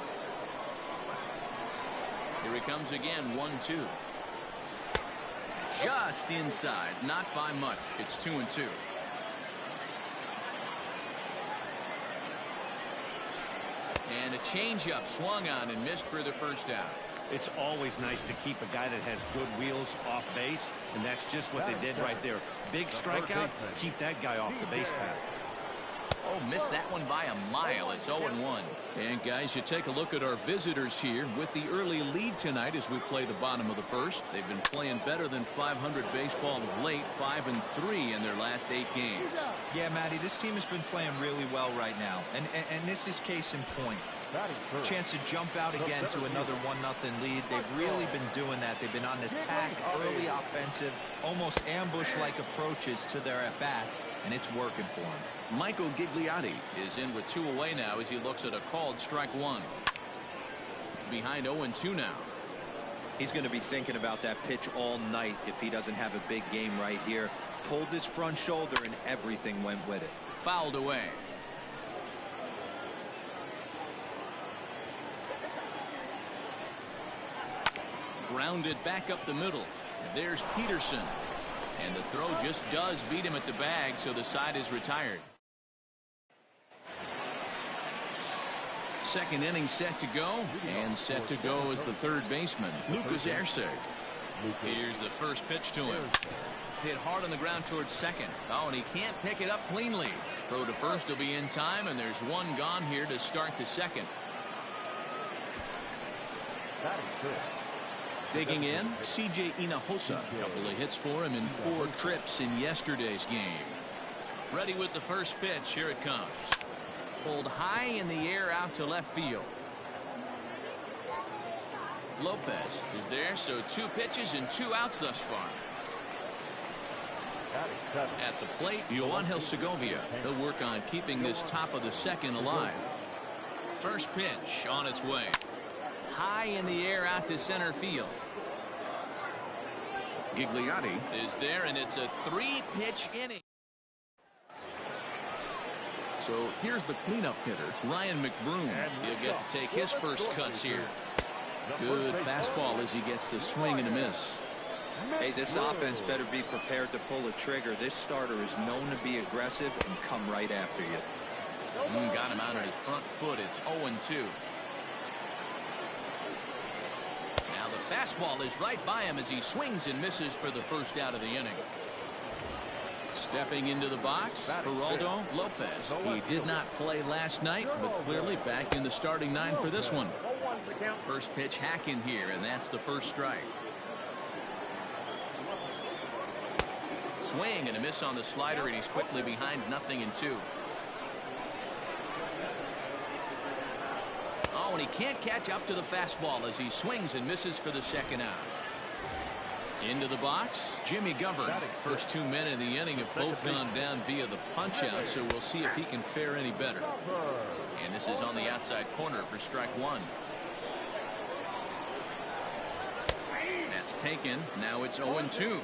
Here he comes again, 1-2. Just inside, not by much. It's 2-2. And a changeup swung on and missed for the first out. It's always nice to keep a guy that has good wheels off base, and that's just what they did right there. Big strikeout, keep that guy off the base path. Oh, missed that one by a mile. It's 0-1. And guys, you take a look at our visitors here with the early lead tonight as we play the bottom of the first. They've been playing better than 500 baseball of late, 5-3 in their last 8 games. Yeah, Matty, this team has been playing really well right now, and this is case in point. Chance to jump out again to another 1-0 lead. They've really been doing that. They've been on attack, early offensive, almost ambush-like approaches to their at-bats, and it's working for them. Michael Gigliotti is in with 2 away now as he looks at a called strike 1. Behind 0-2 now. He's going to be thinking about that pitch all night if he doesn't have a big game right here. Pulled his front shoulder and everything went with it. Fouled away. Grounded back up the middle. There's Peterson. And the throw just does beat him at the bag, so the side is retired. Second inning set to go, and set to go is the third baseman, Lucas Erceg. Here's the first pitch to him. Hit hard on the ground towards second. Oh, and he can't pick it up cleanly. Throw to first will be in time, and there's 1 gone here to start the second. Digging in, C.J. Hinojosa. A couple of hits for him in 4 trips in yesterday's game. Ready with the first pitch. Here it comes. Pulled high in the air out to left field. Lopez is there, so 2 pitches and 2 outs thus far. At the plate, Yoangel Segovia. He'll work on keeping this top of the second alive. First pitch on its way. High in the air out to center field. Gigliotti is there, and it's a 3-pitch inning. So here's the cleanup hitter, Ryan McBroom. He'll get to take his first cuts here. Good fastball as he gets the swing and a miss. Hey, this offense better be prepared to pull a trigger. This starter is known to be aggressive and come right after you. Got him out at his front foot. It's 0-2. Now the fastball is right by him as he swings and misses for the first out of the inning. Stepping into the box, Geraldo Lopez. He did not play last night, but clearly back in the starting 9 for this one. First pitch hack in here, and that's the first strike. Swing and a miss on the slider, and he's quickly behind 0-2. Oh, and he can't catch up to the fastball as he swings and misses for the second out. Into the box, Jimmy Govern. First 2 men in the inning have both gone down via the punch-out, so we'll see if he can fare any better. And this is on the outside corner for strike 1. That's taken. Now it's 0-2.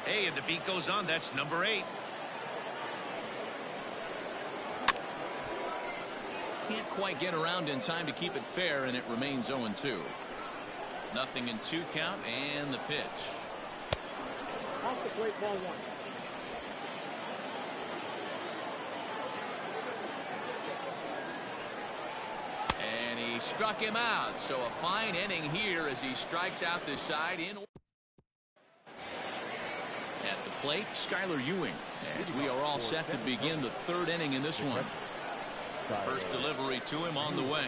Hey, and the beat goes on. That's number 8. Can't quite get around in time to keep it fair, and it remains 0-2. 0-2 count, and the pitch. Off the plate, ball 1. And he struck him out, so a fine inning here as he strikes out this side in. At the plate, Skylar Ewing, as we are all set to begin the 3rd inning in this one. First delivery to him on the way.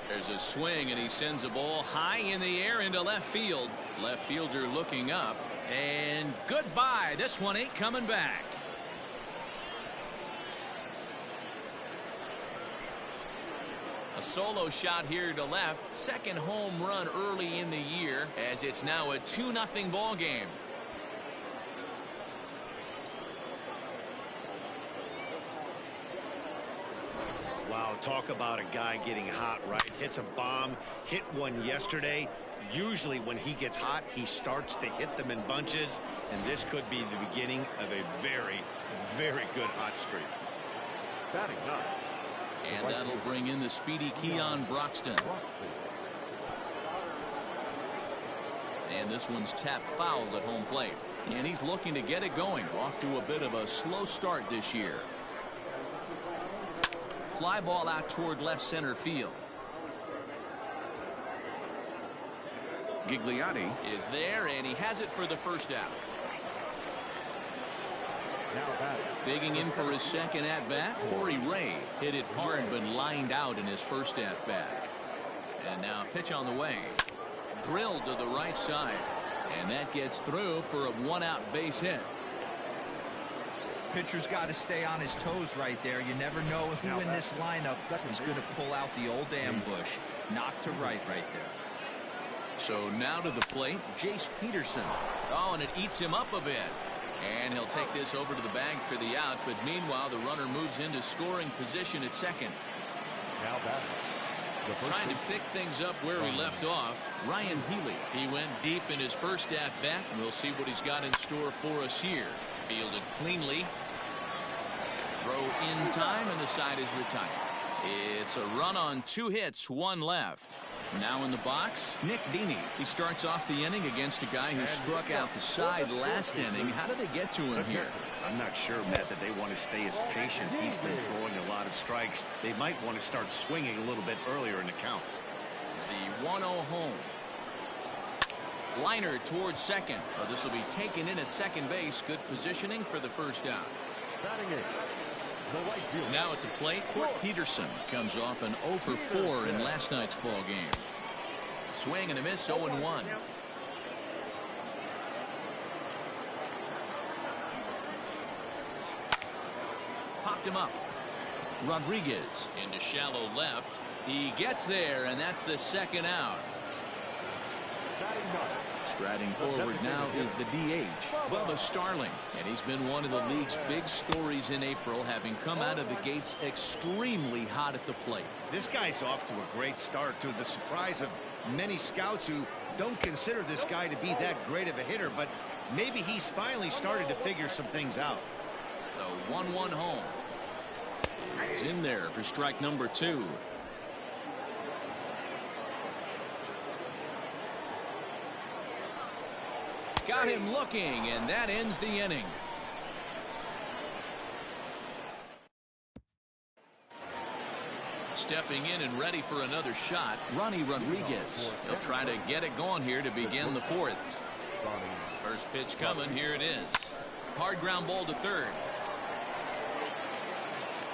There's a swing, and he sends a ball high in the air into left field. Left fielder looking up, and goodbye. This one ain't coming back. A solo shot here to left. Second home run early in the year, as it's now a 2-0 ball game. Wow, talk about a guy getting hot, right? Hits a bomb, hit one yesterday. Usually when he gets hot, he starts to hit them in bunches, and this could be the beginning of a very, very good hot streak. Batting up. And that'll bring in the speedy Keon Broxton. And this one's tapped foul at home plate. And he's looking to get it going. Off to a bit of a slow start this year. Fly ball out toward left center field. Gigliotti is there, and he has it for the first out. Digging in for his second at-bat, Corey Ray hit it hard but lined out in his first at-bat. And now pitch on the way. Drilled to the right side, and that gets through for a 1-out base hit. Pitcher's got to stay on his toes right there. You never know who in this lineup is going to pull out the old ambush. Knock to right there. So now to the plate, Jace Peterson. Oh, and it eats him up a bit. And he'll take this over to the bag for the out, but meanwhile the runner moves into scoring position at second. Now batting. Trying to pick things up where we left off, Ryan Healy. He went deep in his first at-bat, and we'll see what he's got in store for us here. Fielded cleanly. Throw in time, and the side is retired. It's a run on 2 hits, 1 left. Now in the box, Nick Dini. He starts off the inning against a guy who struck out the side last inning. How did they get to him here? I'm not sure, Matt, that they want to stay as patient. He's been throwing a lot of strikes. They might want to start swinging a little bit earlier in the count. The 1-0 home. Liner towards second. Oh, this will be taken in at second base. Good positioning for the first out. Now at the plate, Court Peterson comes off an 0 for 4 in last night's ball game. Swing and a miss, 0-1. Popped him up. Rodriguez into shallow left. He gets there, and that's the second out. Striding forward now is the DH, Bubba Starling, and he's been one of the league's big stories in April, having come out of the gates extremely hot at the plate. This guy's off to a great start, to the surprise of many scouts who don't consider this guy to be that great of a hitter, but maybe he's finally started to figure some things out. The 1-1 home. He's in there for strike number 2. Got him looking, and that ends the inning. Stepping in and ready for another shot, Ronnie Rodriguez. He'll try to get it going here to begin the 4th. First pitch coming. Here it is. Hard ground ball to third.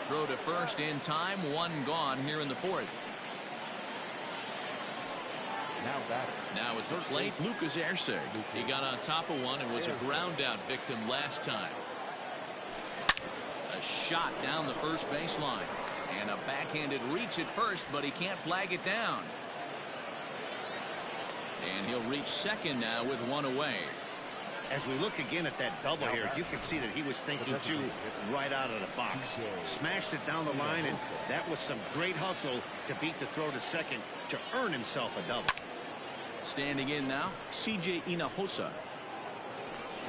Throw to first in time. 1 gone here in the 4th. Now at the plate, Lucas Erceg. He got on top of one and was a ground out victim last time. A shot down the first baseline. And a backhanded reach at first, but he can't flag it down. And he'll reach second now with 1 away. As we look again at that double here, you can see that he was thinking too right out of the box. Smashed it down the line, and that was some great hustle to beat the throw to second to earn himself a double. Standing in now, C.J. Hinojosa.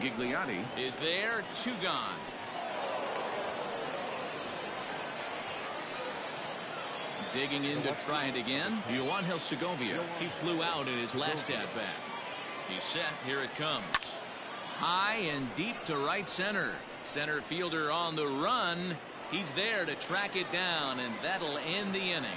Gigliotti is there. 2 gone. Digging in to try it again, Yoangel Segovia. He flew out in his last at-bat. He's set. Here it comes. High and deep to right center. Center fielder on the run. He's there to track it down, and that'll end the inning.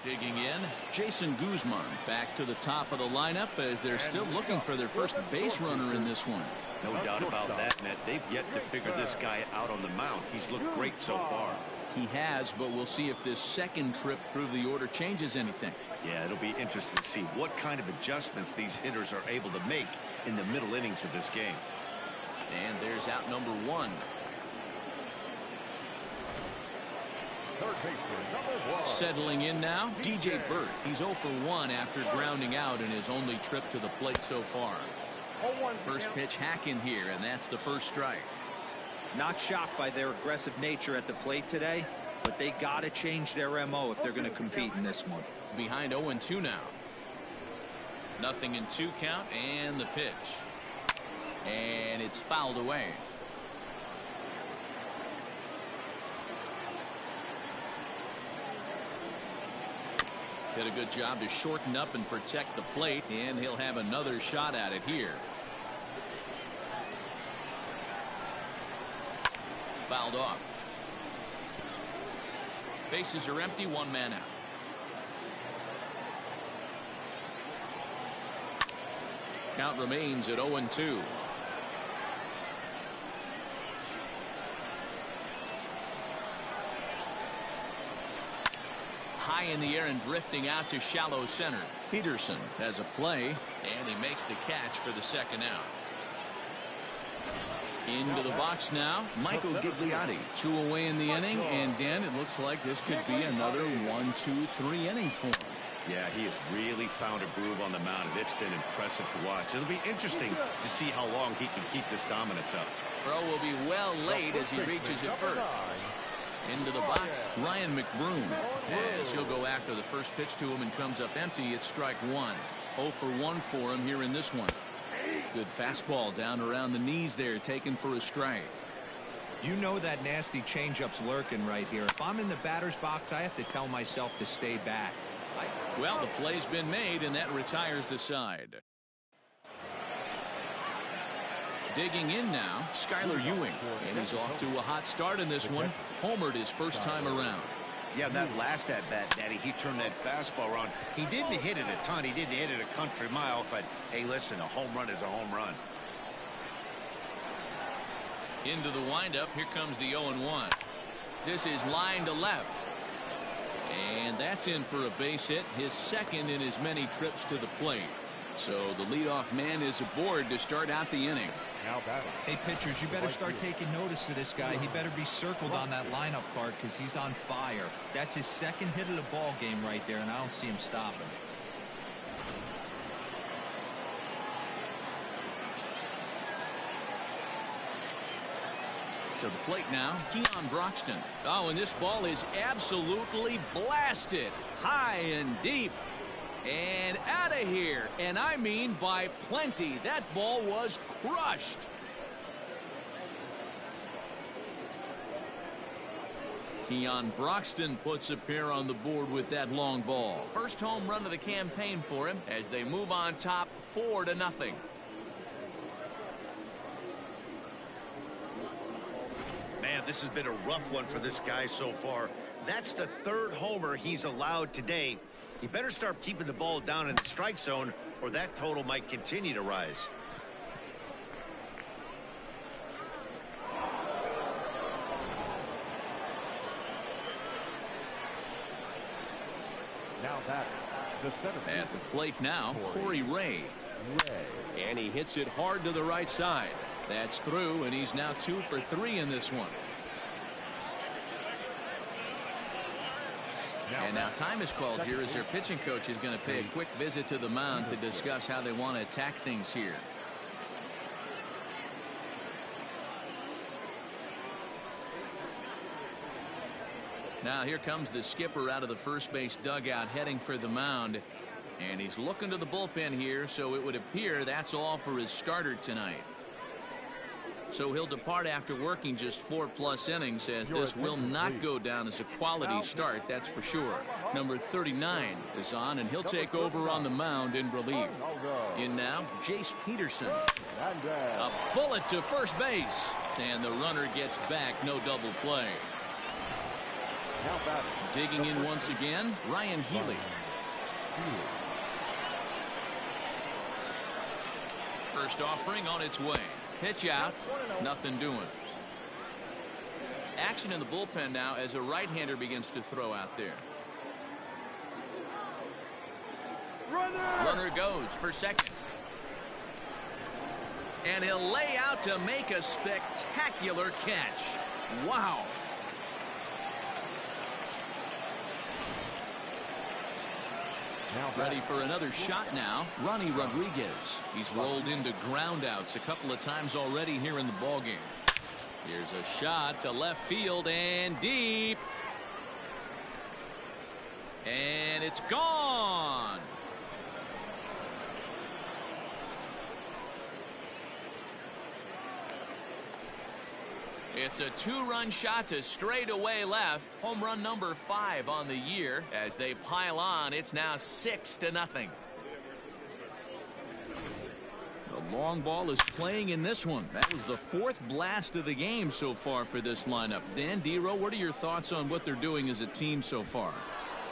Digging in, Jason Guzman back to the top of the lineup as they're still looking for their first base runner in this one. No doubt about that, Matt. They've yet to figure this guy out on the mound. He's looked great so far. He has, but we'll see if this second trip through the order changes anything. Yeah, it'll be interesting to see what kind of adjustments these hitters are able to make in the middle innings of this game. And there's out number 1. Settling in now, DJ Burt. He's 0 for 1 after grounding out in his only trip to the plate so far. First pitch hacking here, and that's the first strike. Not shocked by their aggressive nature at the plate today, but they got to change their MO if they're going to compete in this one. Behind 0-2 now. Nothing in 2 count, and the pitch. And it's fouled away. Did a good job to shorten up and protect the plate, and he'll have another shot at it here. Fouled off. Bases are empty, 1 man out. Count remains at 0-2. High in the air and drifting out to shallow center. Peterson has a play, and he makes the catch for the second out. Into the box now, Michael Gigliotti. 2 away in the inning, and Dan, it looks like this could be another 1-2-3 inning for him. Yeah, he has really found a groove on the mound, and it's been impressive to watch. It'll be interesting to see how long he can keep this dominance up. Throw will be well late as he reaches it first. Into the box, Ryan McBroom, as he'll go after the first pitch to him and comes up empty. It's strike 1. 0 for 1 for him here in this one. Good fastball down around the knees there, taken for a strike. You know that nasty changeup's lurking right here. If I'm in the batter's box, I have to tell myself to stay back. Well, the play's been made, and that retires the side. Digging in now, Skylar Ewing, and he's off to a hot start in this one. Homered his first time around. Yeah, that last at-bat, Daddy, he turned that fastball around. He didn't hit it a ton. He didn't hit it a country mile, but, hey, listen, a home run is a home run. Into the windup, here comes the 0-1. This is line to left. And That's in for a base hit, his second in as many trips to the plate. So the leadoff man is aboard to start out the inning. Now batting. Hey, pitchers, you better start taking notice of this guy. He better be circled on that lineup card because he's on fire. That's his second hit of the ball game right there, and I don't see him stopping. To the plate now, Keon Broxton. Oh, and this ball is absolutely blasted. High and deep. And out of here. And I mean by plenty. That ball was crushed. Keon Broxton puts a pair on the board with that long ball. First home run of the campaign for him as they move on top 4-0. Man, this has been a rough one for this guy so far. That's the third homer he's allowed today. He better start keeping the ball down in the strike zone, or that total might continue to rise. Now batting. The center At the plate now, Corey Ray. And he hits it hard to the right side. That's through, and he's now 2 for 3 in this one. And now time is called here as their pitching coach is going to pay a quick visit to the mound to discuss how they want to attack things here. Now here comes the skipper out of the first base dugout heading for the mound. And he's looking to the bullpen here, so it would appear that's all for his starter tonight. So he'll depart after working just 4+ innings, as this will not go down as a quality start, that's for sure. Number 39 is on, and he'll take over on the mound in relief. In now, Jace Peterson. A bullet to first base, and the runner gets back, no double play. Digging in once again, Ryan Healy. First offering on its way. Pitch out, nothing doing. Action in the bullpen now as a right-hander begins to throw out there. Runner goes for second. And he'll lay out to make a spectacular catch. Wow. Ready for another shot now, Ronnie Rodriguez. He's rolled into groundouts a couple of times already here in the ballgame. Here's a shot to left field and deep. And it's gone. It's a 2-run shot to straightaway left. Home run number 5 on the year. As they pile on, it's now 6-0. The long ball is playing in this one. That was the 4th blast of the game so far for this lineup. Dan Dero, what are your thoughts on what they're doing as a team so far?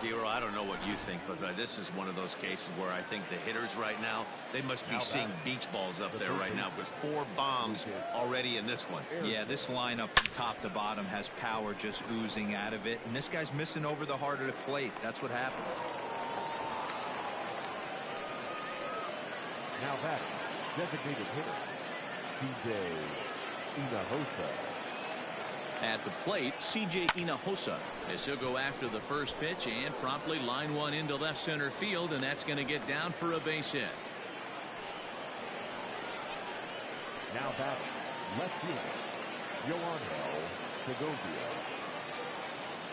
Dero, I don't know what you think, but this is one of those cases where I think the hitters right now, they must be seeing beach balls up there right now with 4 bombs already in this one. Yeah, this lineup from top to bottom has power just oozing out of it, and this guy's missing over the heart of the plate. That's what happens. Now batting. Designated hitter, C.J. Hinojosa. At the plate, C.J. Hinojosa, as he'll go after the first pitch and promptly line one into left center field, and that's going to get down for a base hit. Now batting, left fielder, Yoanel Segovia.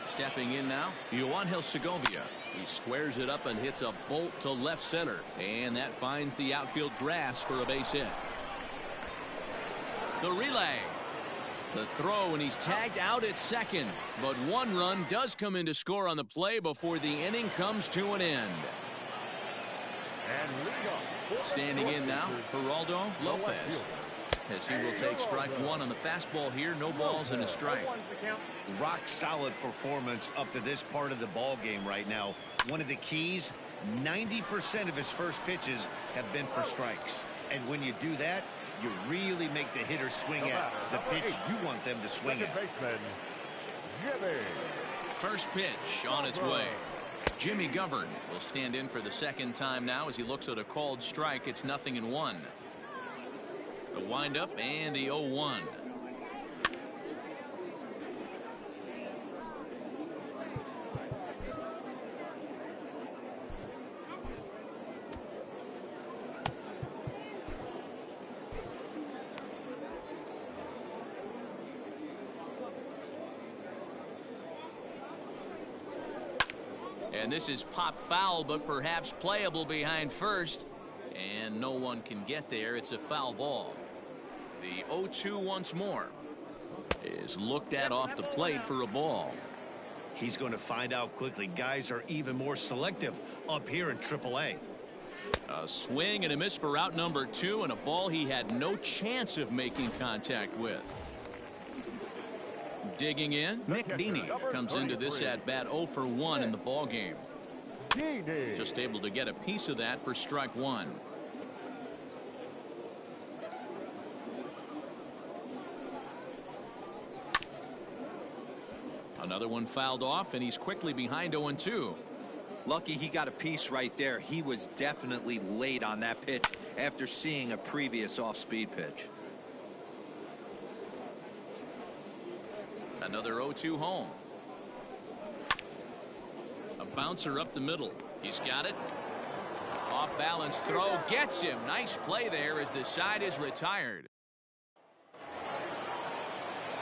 Stepping in now, Yoanel Segovia. He squares it up and hits a bolt to left center, and that finds the outfield grass for a base hit. The relay. The throw, and he's tagged out at second. But 1 run does come in to score on the play before the inning comes to an end. Standing in now, Geraldo Lopez. As he will take strike 1 on the fastball here. No balls and a strike. Rock solid performance up to this part of the ball game right now. One of the keys, 90% of his first pitches have been for strikes. And when you do that, you really make the hitter swing at the pitch you want them to swing at. First pitch on its way. Jimmy Govern will stand in for the second time now as he looks at a called strike. It's 0-1. The windup and the 0-1. And this is pop foul, but perhaps playable behind first. And no one can get there. It's a foul ball. The 0-2 once more is looked at off the plate for a ball. He's going to find out quickly. Guys are even more selective up here in AAA. A swing and a miss for out number 2, and a ball he had no chance of making contact with. Digging in, Nick Dini comes into this at bat 0 for 1 in the ball game. Just able to get a piece of that for strike 1. Another one fouled off, and he's quickly behind 0-2. Lucky he got a piece right there. He was definitely late on that pitch after seeing a previous off-speed pitch. Another 0-2 home. A bouncer up the middle. He's got it. Off balance throw gets him. Nice play there as the side is retired.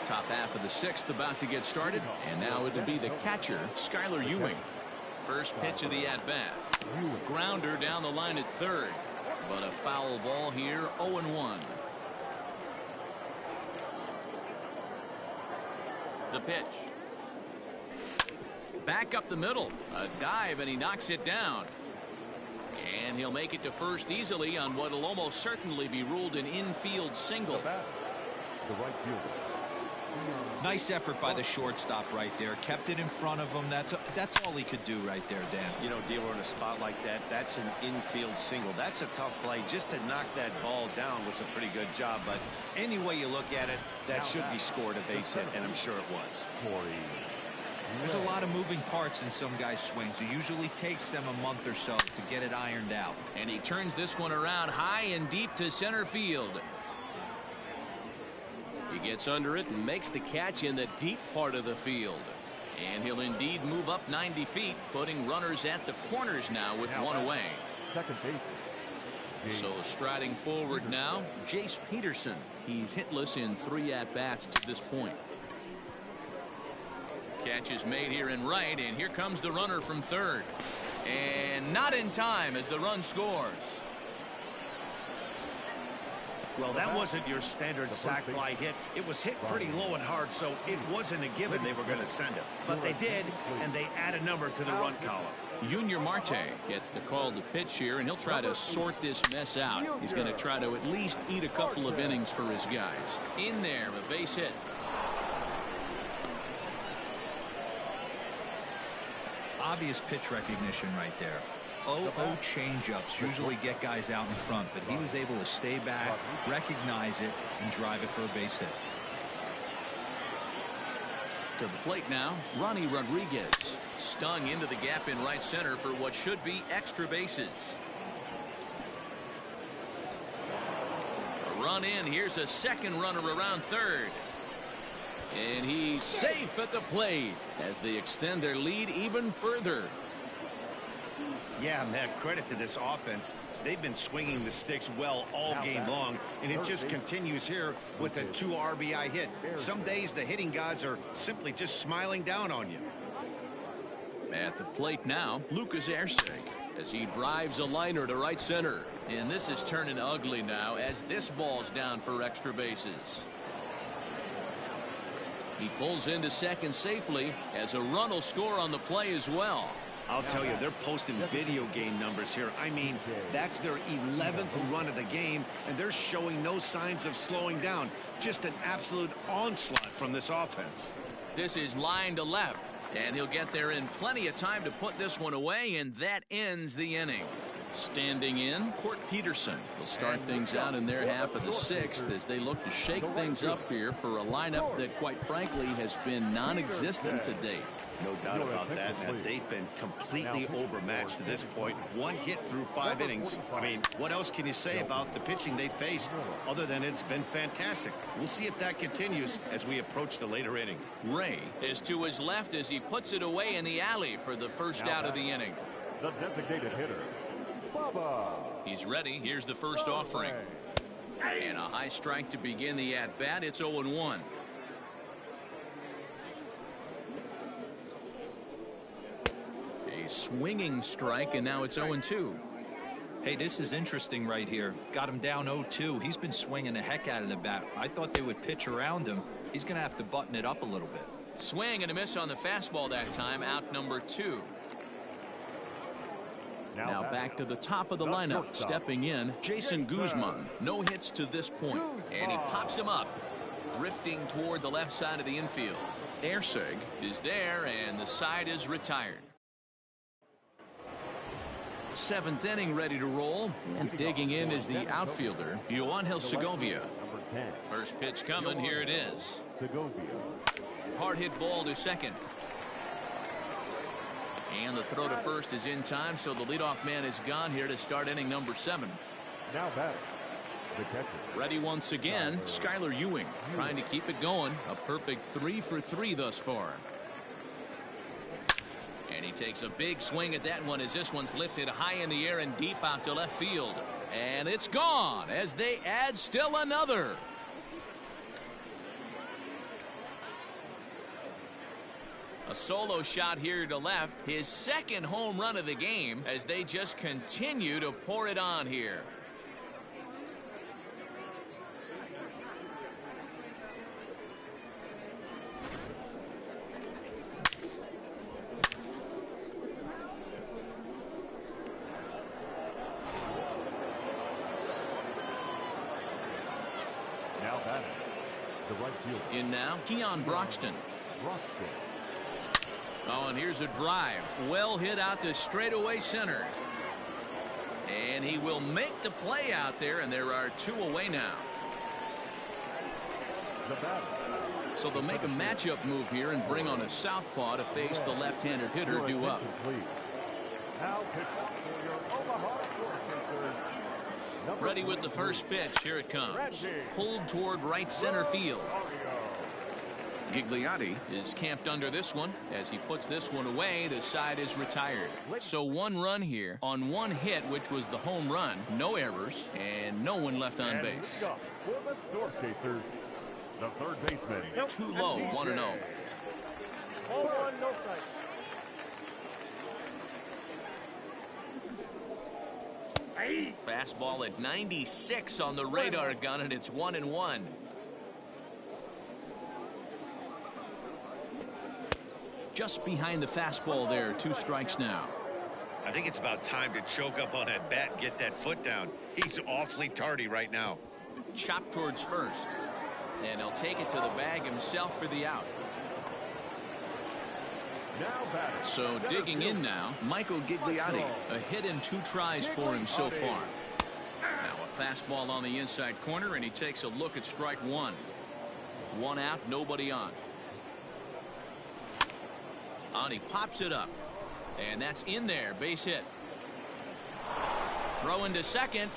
Top half of the 6th about to get started, and now it'll be the catcher, Skyler Ewing. First pitch of the at-bat. Grounder down the line at third, but a foul ball here. 0-1. The pitch. Back up the middle. A dive, and he knocks it down. And he'll make it to first easily on what will almost certainly be ruled an infield single. The right fielder. Nice effort by the shortstop right there. Kept it in front of him. That's all he could do right there, Dan. You know, dealer in a spot like that, that's an infield single. That's a tough play. Just to knock that ball down was a pretty good job. But any way you look at it, that should be scored a base hit, and I'm sure it was. There's a lot of moving parts in some guys' swings. It usually takes them a month or so to get it ironed out. And he turns this one around high and deep to center field. He gets under it and makes the catch in the deep part of the field. And he'll indeed move up 90 feet, putting runners at the corners now with one away. Second base. So striding forward now, Jace Peterson. He's hitless in 3 at-bats to this point. Catch is made here in right, and here comes the runner from third. And not in time as the run scores. Well, that wasn't your standard sac fly hit. It was hit pretty low and hard, so it wasn't a given they were going to send it. But they did, and they add a number to the run column. Junior Marte gets the call to pitch here, and he'll try to sort this mess out. He's going to try to at least eat a couple of innings for his guys. In there, a base hit. Obvious pitch recognition right there. 0-0 changeups usually get guys out in front, but he was able to stay back, recognize it, and drive it for a base hit. To the plate now, Ronnie Rodriguez. Stung into the gap in right center for what should be extra bases. A run in. Here's a second runner around third. And he's safe at the plate as they extend their lead even further. Yeah, man, credit to this offense. They've been swinging the sticks well all game long, and it just continues here with a 2 RBI hit. Some days the hitting gods are simply just smiling down on you. At the plate now, Lucas Arce as he drives a liner to right center. And this is turning ugly now as this ball's down for extra bases. He pulls into second safely as a run will score on the play as well. I'll tell you, they're posting video game numbers here. I mean, that's their 11th run of the game, and they're showing no signs of slowing down. Just an absolute onslaught from this offense. This is line to left, and he'll get there in plenty of time to put this one away, and that ends the inning. Standing in, Court Peterson will start things out in their half of the sixth as they look to shake things up here for a lineup that, quite frankly, has been non-existent to date. No doubt about that, man. They've been completely overmatched to this point. One hit through 5 innings. I mean, what else can you say about the pitching they faced other than it's been fantastic? We'll see if that continues as we approach the later inning. Ray is to his left as he puts it away in the alley for the first out of the inning. The designated hitter, Bubba. He's ready. Here's the first offering. And a high strike to begin the at-bat. It's 0-1. A swinging strike, and now it's 0-2. Hey, this is interesting right here. Got him down 0-2. He's been swinging the heck out of the bat. I thought they would pitch around him. He's going to have to button it up a little bit. Swing and a miss on the fastball that time. Out number 2. Now back to the top of the lineup. Stepping in, Jason Guzman. No hits to this point. And he pops him up, drifting toward the left side of the infield. Ersig is there, and the side is retired. 7th inning ready to roll. And digging in is the outfielder, Yoangel Segovia. First pitch coming. Here it is. Hard hit ball to second. And the throw to first is in time, so the leadoff man is gone here to start inning number 7. Now batter, the catcher. Ready once again, Skylar Ewing, trying to keep it going. A perfect 3 for 3 thus far. And he takes a big swing at that one as this one's lifted high in the air and deep out to left field. And it's gone as they add still another. A solo shot here to left, his second home run of the game as they just continue to pour it on here. Now batting, the right fielder. In now, Keon Broxton. Oh, and here's a drive. Well hit out to straightaway center. And he will make the play out there, and there are 2 away now. So they'll make a matchup move here and bring on a southpaw to face the left-handed hitter due up. Ready with the first pitch. Here it comes. Pulled toward right center field. Gigliotti is camped under this one. As he puts this one away, the side is retired. So 1 run here on 1 hit, which was the home run. No errors and no one left on base. For the Storm Chasers, the third baseman. Too low, 1-0. 0-1, no strike. Fastball at 96 on the radar gun, and it's 1-1. Just behind the fastball there. 2 strikes now. I think it's about time to choke up on that bat and get that foot down. He's awfully tardy right now. Chopped towards first. And he'll take it to the bag himself for the out. So digging in now, Michael Gigliotti. A hit in 2 tries for him so far. Now a fastball on the inside corner, and he takes a look at strike 1. 1 out, nobody on. And he pops it up. And that's in there. Base hit. Throw into second.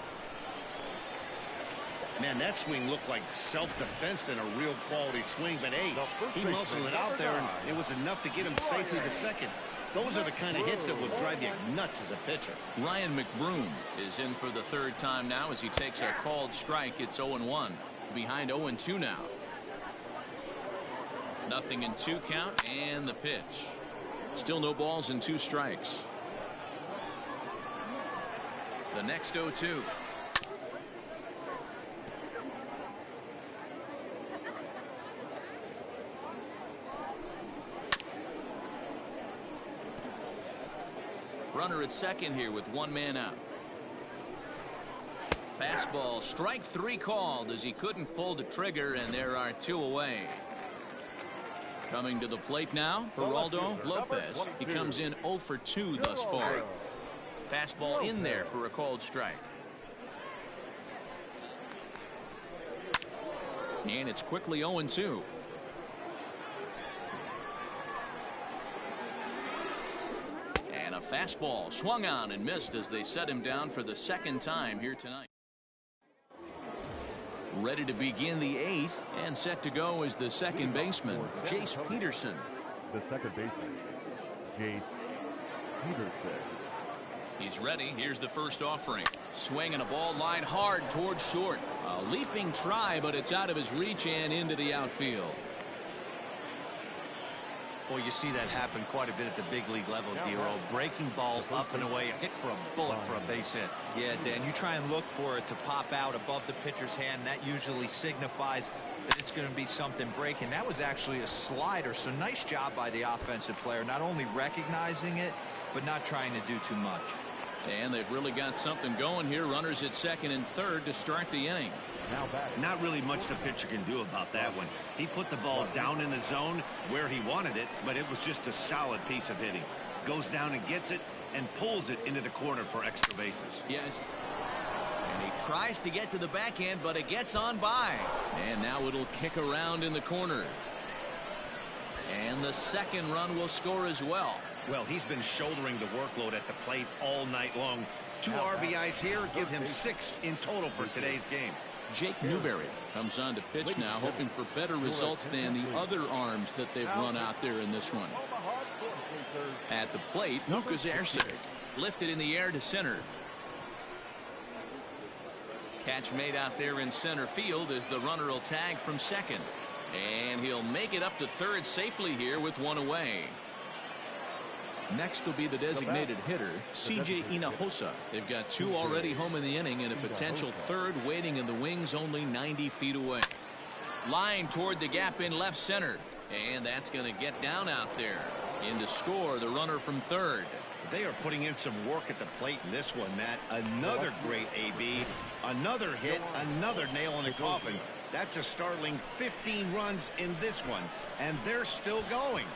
Man, that swing looked like self-defense than a real quality swing. But, hey, he muscled it out there, and it was enough to get him safely to second. Those are the kind of hits that will drive you nuts as a pitcher. Ryan McBroom is in for the 3rd time now as he takes a called strike. It's 0-1. Behind 0-2 now. Nothing in 2 count, and the pitch. Still no balls and 2 strikes. The next 0-2. Runner at second here with 1 man out. Fastball, strike 3 called as he couldn't pull the trigger, and there are 2 away. Coming to the plate now, Geraldo Lopez. He comes in 0 for 2 thus far. Fastball in there for a called strike. And it's quickly 0-2. And a fastball swung on and missed as they set him down for the second time here tonight. Ready to begin the 8th and set to go is the second baseman, Jace Peterson. The second baseman, Jace Peterson. He's ready. Here's the first offering. Swinging a ball line hard towards short. A leaping try, but it's out of his reach and into the outfield. Well, you see that happen quite a bit at the big league level, Dero. Breaking ball up and away, hit for a bullet for a base hit. Yeah, Dan, you try and look for it to pop out above the pitcher's hand. That usually signifies that it's going to be something breaking. That was actually a slider, so nice job by the offensive player, not only recognizing it, but not trying to do too much. And they've really got something going here. Runners at second and third to start the inning. Not really much the pitcher can do about that one. He put the ball down in the zone where he wanted it, but it was just a solid piece of hitting. Goes down and gets it and pulls it into the corner for extra bases. Yes. And he tries to get to the backhand, but it gets on by. And now it'll kick around in the corner. And the second run will score as well. Well, he's been shouldering the workload at the plate all night long. 2 RBIs here give him 6 in total for today's game. Jake Newberry comes on to pitch now, hoping for better results than the other arms that they've run out there in this one. At the plate, Lucas Erceg lifted in the air to center. Catch made out there in center field as the runner will tag from second. And he'll make it up to third safely here with 1 away. Next will be the designated hitter, C.J. Hinojosa. They've got 2 already home in the inning and a potential third waiting in the wings only 90 feet away. Line toward the gap in left center. And that's going to get down out there. In to score the runner from third. They are putting in some work at the plate in this one, Matt. Another great AB. Another hit. Another nail in the coffin. That's a startling 15 runs in this one. And they're still going.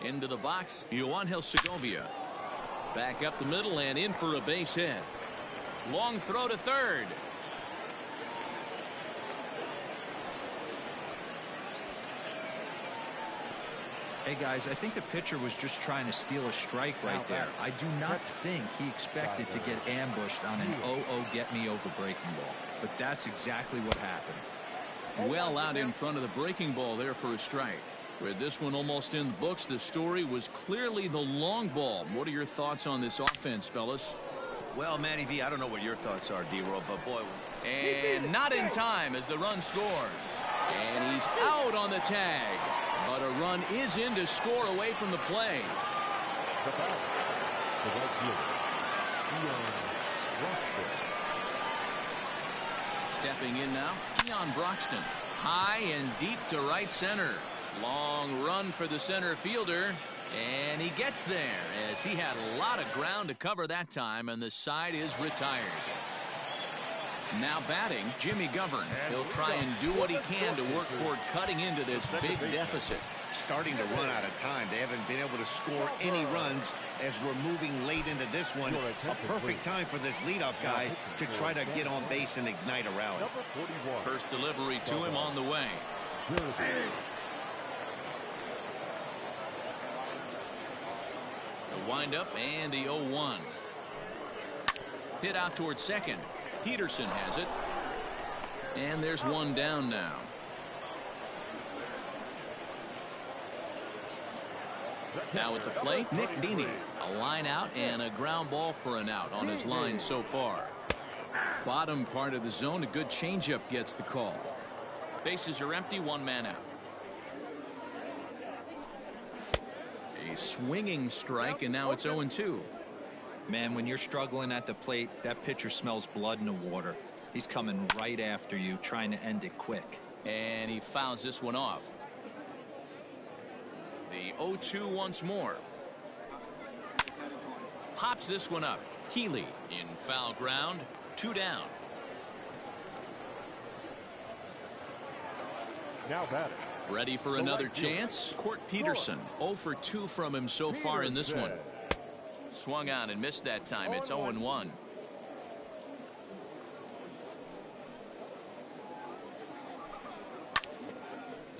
Into the box, Yoangel Segovia. Back up the middle and in for a base hit. Long throw to third. Hey guys, I think the pitcher was just trying to steal a strike right there. I do not think he expected to get ambushed on an 0-0 get me over breaking ball, but that's exactly what happened. Well out in front of the breaking ball there for a strike. With this one almost in the books, the story was clearly the long ball. What are your thoughts on this offense, fellas? Well, Matty V, I don't know what your thoughts are, D-Roll, but boy. And not in time as the run scores. And he's out on the tag. But a run is in to score away from the play. Stepping in now, Keon Broxton. High and deep to right center. Long run for the center fielder. And he gets there as he had a lot of ground to cover that time, and the side is retired. Now batting, Jimmy Govern. He'll try and do what he can to work toward cutting into this big deficit. Starting to run out of time. They haven't been able to score any runs as we're moving late into this one. A perfect time for this leadoff guy to try to get on base and ignite a rally. First delivery to him on the way. The windup and the 0-1. Hit out towards second. Peterson has it. And there's one down now. Now at the plate, Nick Dini. A line out and a ground ball for an out on his line so far. Bottom part of the zone, a good changeup gets the call. Bases are empty, 1 man out. A swinging strike, and now it's 0-2. Man, when you're struggling at the plate, that pitcher smells blood in the water. He's coming right after you, trying to end it quick. And he fouls this one off. The 0-2 once more. Pops this one up. Healy in foul ground. 2 down. Now batting. Ready for another chance? Court Peterson, 0 for 2 from him so far in this one. Swung on and missed that time. It's 0-1.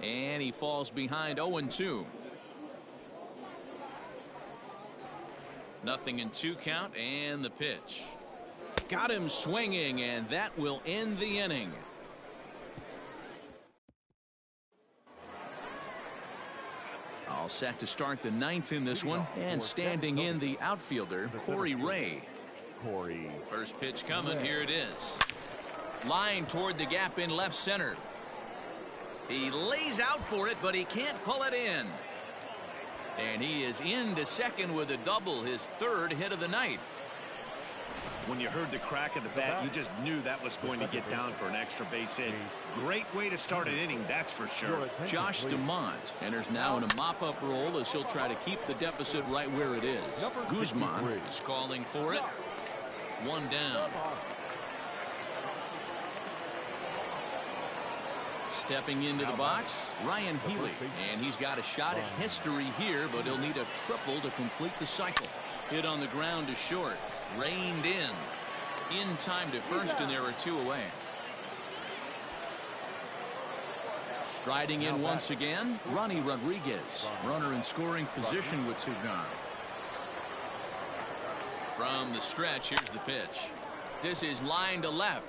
And he falls behind 0-2. Nothing in 2 count, and the pitch. Got him swinging, and that will end the inning. All set to start the 9th in this one, and standing in the outfielder, Corey Ray. First pitch coming. Here it is. Line toward the gap in left center. He lays out for it, but he can't pull it in. And he is into second with a double, his 3rd hit of the night. When you heard the crack of the bat, you just knew that was going to get down for an extra base hit. Great way to start an inning, that's for sure. Josh DeMont enters now in a mop-up role as he'll try to keep the deficit right where it is. Guzman is calling for it. 1 down. Stepping into the box, Ryan Healy, and he's got a shot at history here, but he'll need a triple to complete the cycle. Hit on the ground to short, reined in time to first, and there are 2 away. Striding in once again, Ronnie Rodriguez, runner in scoring position with 2 gone. From the stretch, here's the pitch. This is line to left.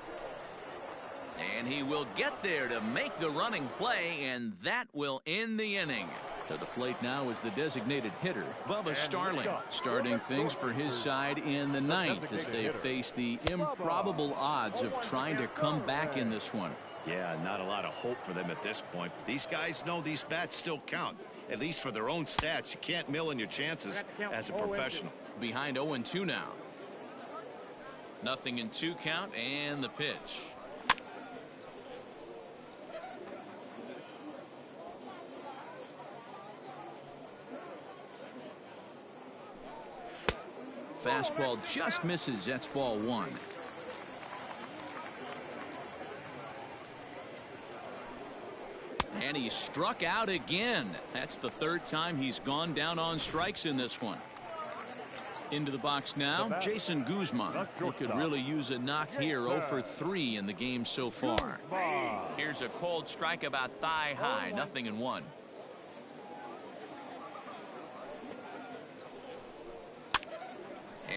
And he will get there to make the running play, and that will end the inning. To the plate now is the designated hitter, Bubba Starling, starting things for his side in the 9th as they face the improbable odds of trying to come back in this one. Yeah, not a lot of hope for them at this point. These guys know these bats still count, at least for their own stats. You can't mill in your chances as a professional. Behind 0-2 now. Nothing in 2 count, and the pitch. Fastball just misses. That's ball 1. And he struck out again. That's the 3rd time he's gone down on strikes in this one. Into the box now, Jason Guzman. He could really use a knock here. 0 for 3 in the game so far. Here's a cold strike about thigh high. Nothing in 1.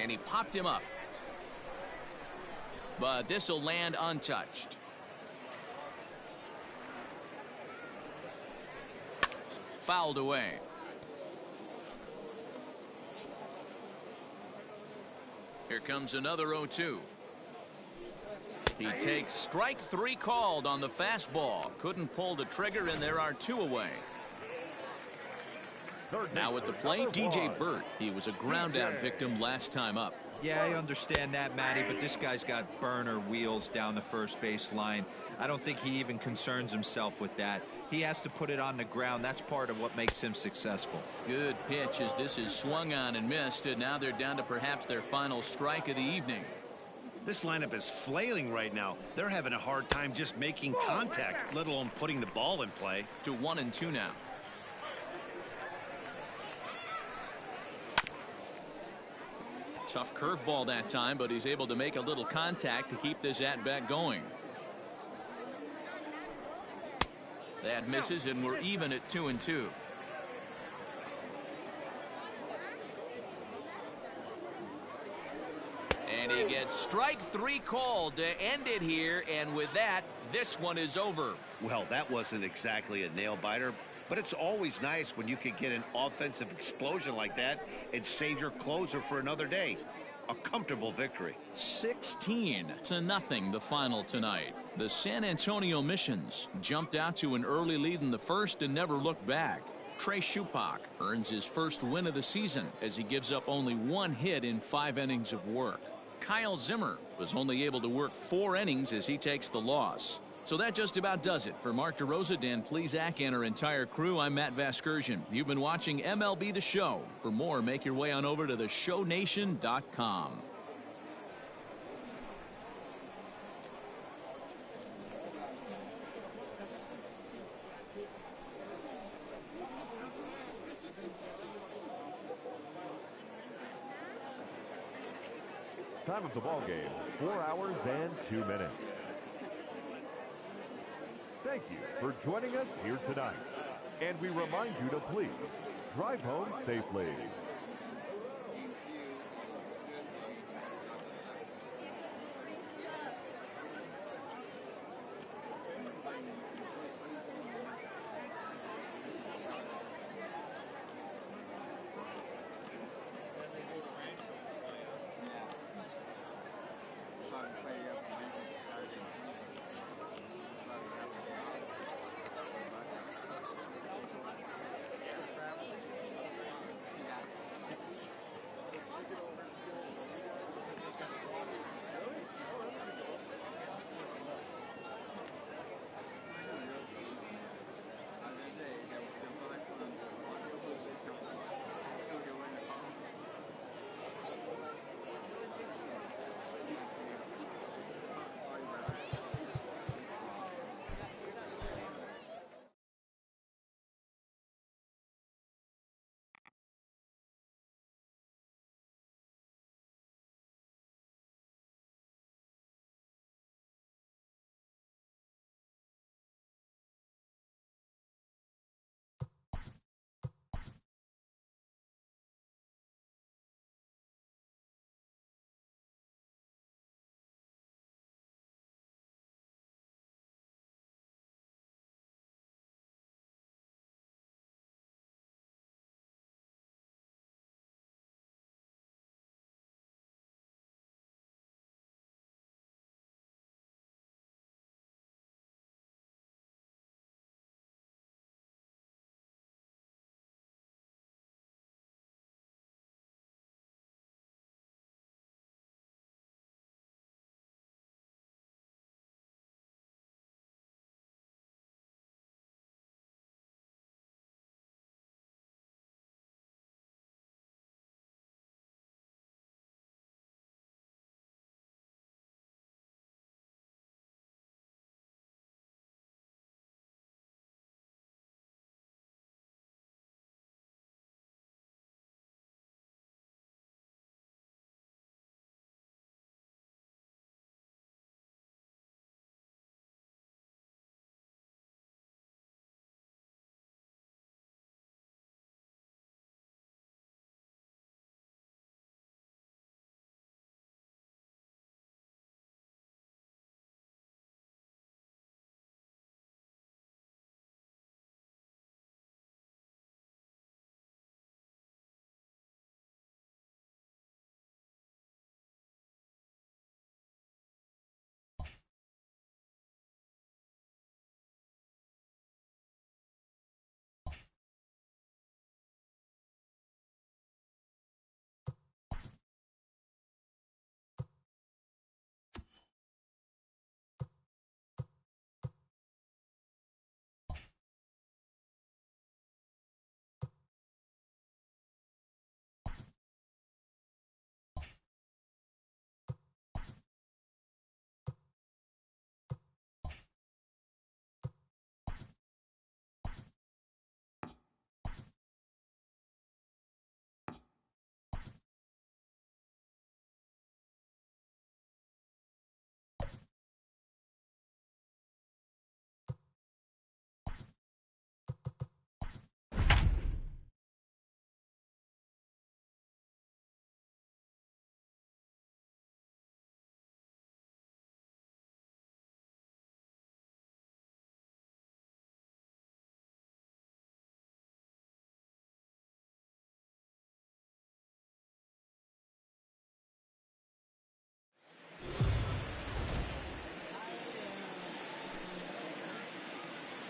And he popped him up. But this will land untouched. Fouled away. Here comes another 0-2. He takes strike 3 called on the fastball. Couldn't pull the trigger, and there are 2 away. Now at the plate, DJ Burt. He was a ground out victim last time up. Yeah, I understand that, Matty, but this guy's got burner wheels down the first base line. I don't think he even concerns himself with that. He has to put it on the ground. That's part of what makes him successful. Good pitch as this is swung on and missed, and now they're down to perhaps their final strike of the evening. This lineup is flailing right now. They're having a hard time just making contact, let alone putting the ball in play. To 1-2 now. Tough curveball that time, but he's able to make a little contact to keep this at-bat going. That misses, and we're even at 2-2. And he gets strike 3 called to end it here, and with that, this one is over. Well, that wasn't exactly a nail-biter, but it's always nice when you can get an offensive explosion like that and save your closer for another day. A comfortable victory. 16-0 the final tonight. The San Antonio Missions jumped out to an early lead in the first and never looked back. Trey Shupak earns his first win of the season as he gives up only 1 hit in 5 innings of work. Kyle Zimmer was only able to work 4 innings as he takes the loss. So that just about does it. For Mark DeRosa, Dan Plesac, and our entire crew, I'm Matt Vasgersian. You've been watching MLB The Show. For more, make your way on over to theshownation.com. time of the ball game, 4 hours and 2 minutes. Thank you for joining us here tonight. And we remind you to please drive home safely.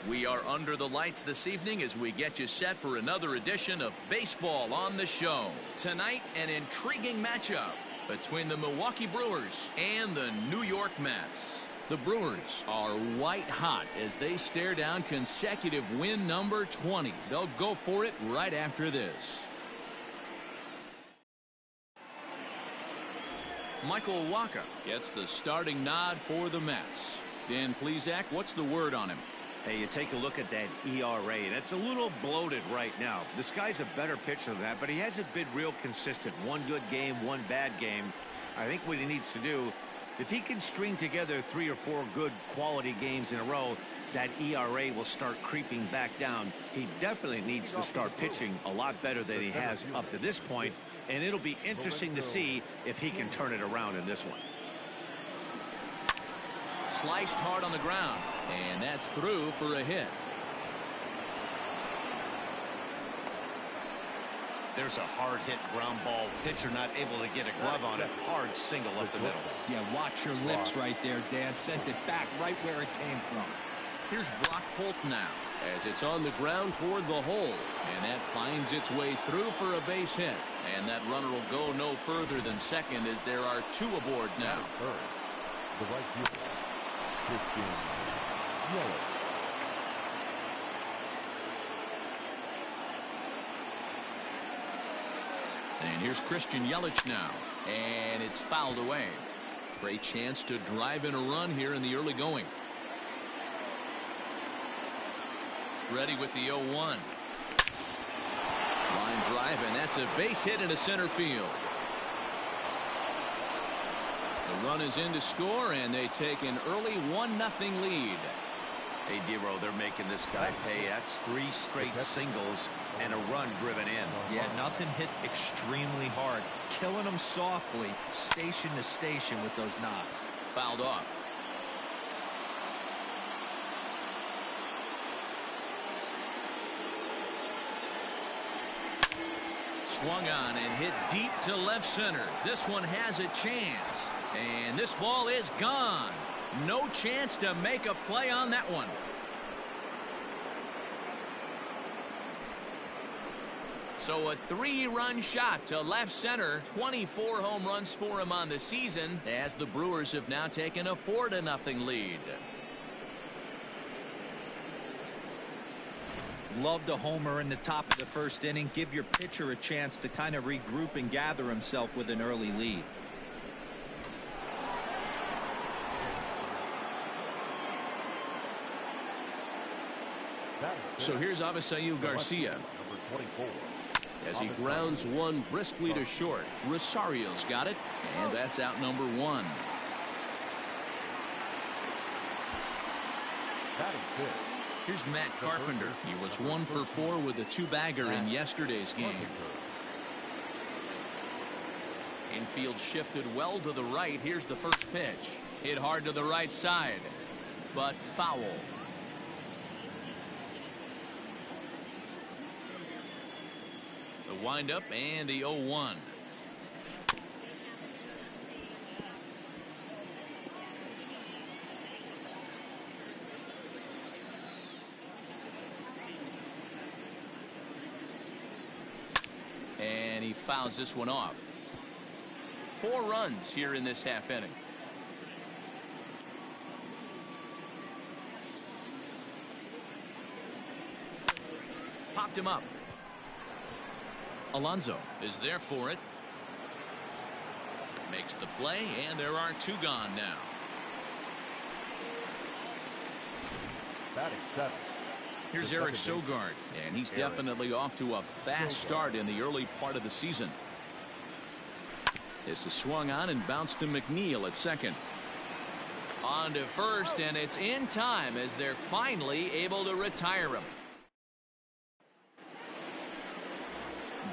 We are under the lights this evening as we get you set for another edition of Baseball on the Show. Tonight, an intriguing matchup between the Milwaukee Brewers and the New York Mets. The Brewers are white hot as they stare down consecutive win number 20. They'll go for it right after this. Michael Wacha gets the starting nod for the Mets. Dan Plesac, what's the word on him? Hey, you take a look at that ERA, and it's a little bloated right now. This guy's a better pitcher than that, but he hasn't been real consistent. One good game, one bad game. I think what he needs to do, if he can string together 3 or 4 good quality games in a row, that ERA will start creeping back down. He definitely needs to start pitching a lot better than he has up to this point, and it'll be interesting to see if he can turn it around in this one. Sliced hard on the ground, and that's through for a hit. There's a hard hit ground ball. Pitcher not able to get a glove on it. Hard single up the middle. Yeah, watch your lips right there, Dan. Sent it back right where it came from. Here's Brock Holt now, as it's on the ground toward the hole, and that finds its way through for a base hit. And that runner will go no further than second, as there are 2 aboard now. The right fielder, Christian Yelich. And here's Christian Yelich now, and it's fouled away. Great chance to drive in a run here in the early going. Ready with the 0-1. Line drive, and that's a base hit into center field. The run is in to score, and they take an early 1-0 lead. Hey, Dero, they're making this guy pay. That's 3 straight singles and a run driven in. Yeah, nothing hit extremely hard. Killing them softly, station to station with those knocks. Fouled off. Swung on and hit deep to left center. This one has a chance. And this ball is gone. No chance to make a play on that one. So a 3-run shot to left center. 24 home runs for him on the season, as the Brewers have now taken a 4-0 lead. Love the homer in the top of the first inning. Give your pitcher a chance to kind of regroup and gather himself with an early lead. So here's Avisail Garcia, Number 24. as he grounds one briskly to short. Rosario's got it, and that's out number 1. Batting fifth. Here's Matt Carpenter. He was 1 for 4 with a 2-bagger in yesterday's game. Infield shifted well to the right. Here's the first pitch. Hit hard to the right side, but foul. The windup and the 0-1. And he fouls this one off. 4 runs here in this half inning. Popped him up. Alonso is there for it. Makes the play, and there are 2 gone now. Batting seventh. Here's Eric Sogard, and he's definitely off to a fast start in the early part of the season. This is swung on and bounced to McNeil at second. On to first, and it's in time as they're finally able to retire him.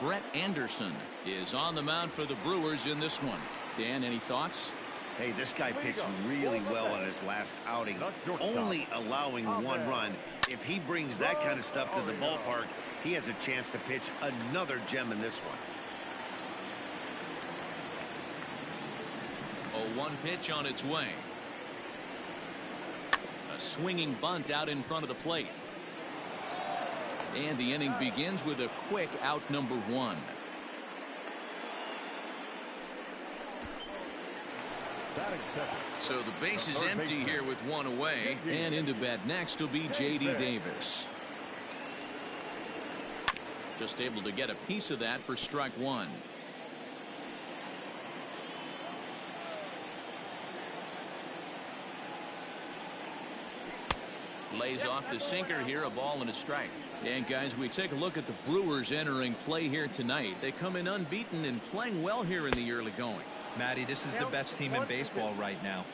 Brett Anderson is on the mound for the Brewers in this one. Dan, any thoughts? Hey, this guy pitched really well in his last outing, only allowing 1 run. If he brings that kind of stuff to the ballpark, he has a chance to pitch another gem in this one. 0-1 pitch on its way. A swinging bunt out in front of the plate. And the inning begins with a quick out number 1. So the base is empty here with 1 away, and into bat next will be J.D. Davis. Just able to get a piece of that for strike 1. Lays off the sinker here, a ball and a strike. And guys, we take a look at the Brewers entering play here tonight. They come in unbeaten and playing well here in the early going. Matty, this is the best team in baseball right now.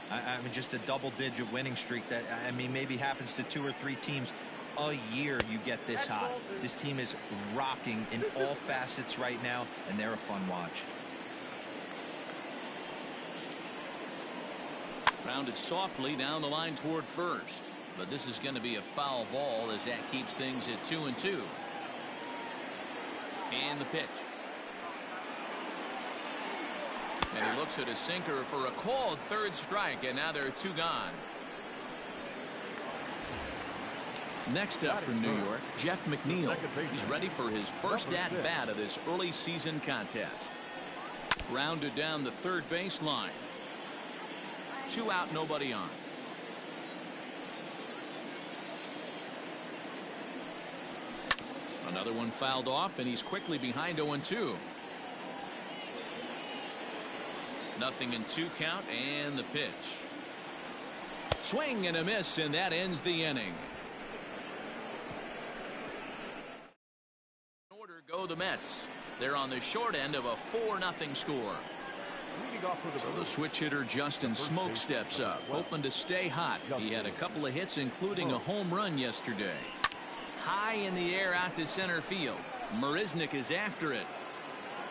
I mean, just a double-digit winning streak that, I mean, maybe happens to 2 or 3 teams a year. You get this hot. This team is rocking in all facets right now, and they're a fun watch. Rounded softly down the line toward first. But this is going to be a foul ball as that keeps things at 2-2. And the pitch. And he looks at a sinker for a called third strike, and now there are 2 gone. Next up from New York, Jeff McNeil. He's ready for his first at-bat of this early season contest. Grounded down the third baseline. 2 out, nobody on. Another one fouled off, and he's quickly behind 0-2. Nothing in 2 count, and the pitch. Swing and a miss, and that ends the inning. In order go the Mets. They're on the short end of a 4-0 score. So the switch hitter Justin Smoke steps up, hoping to stay hot. He had a couple of hits, including a home run yesterday. High in the air out to center field. Marisnik is after it.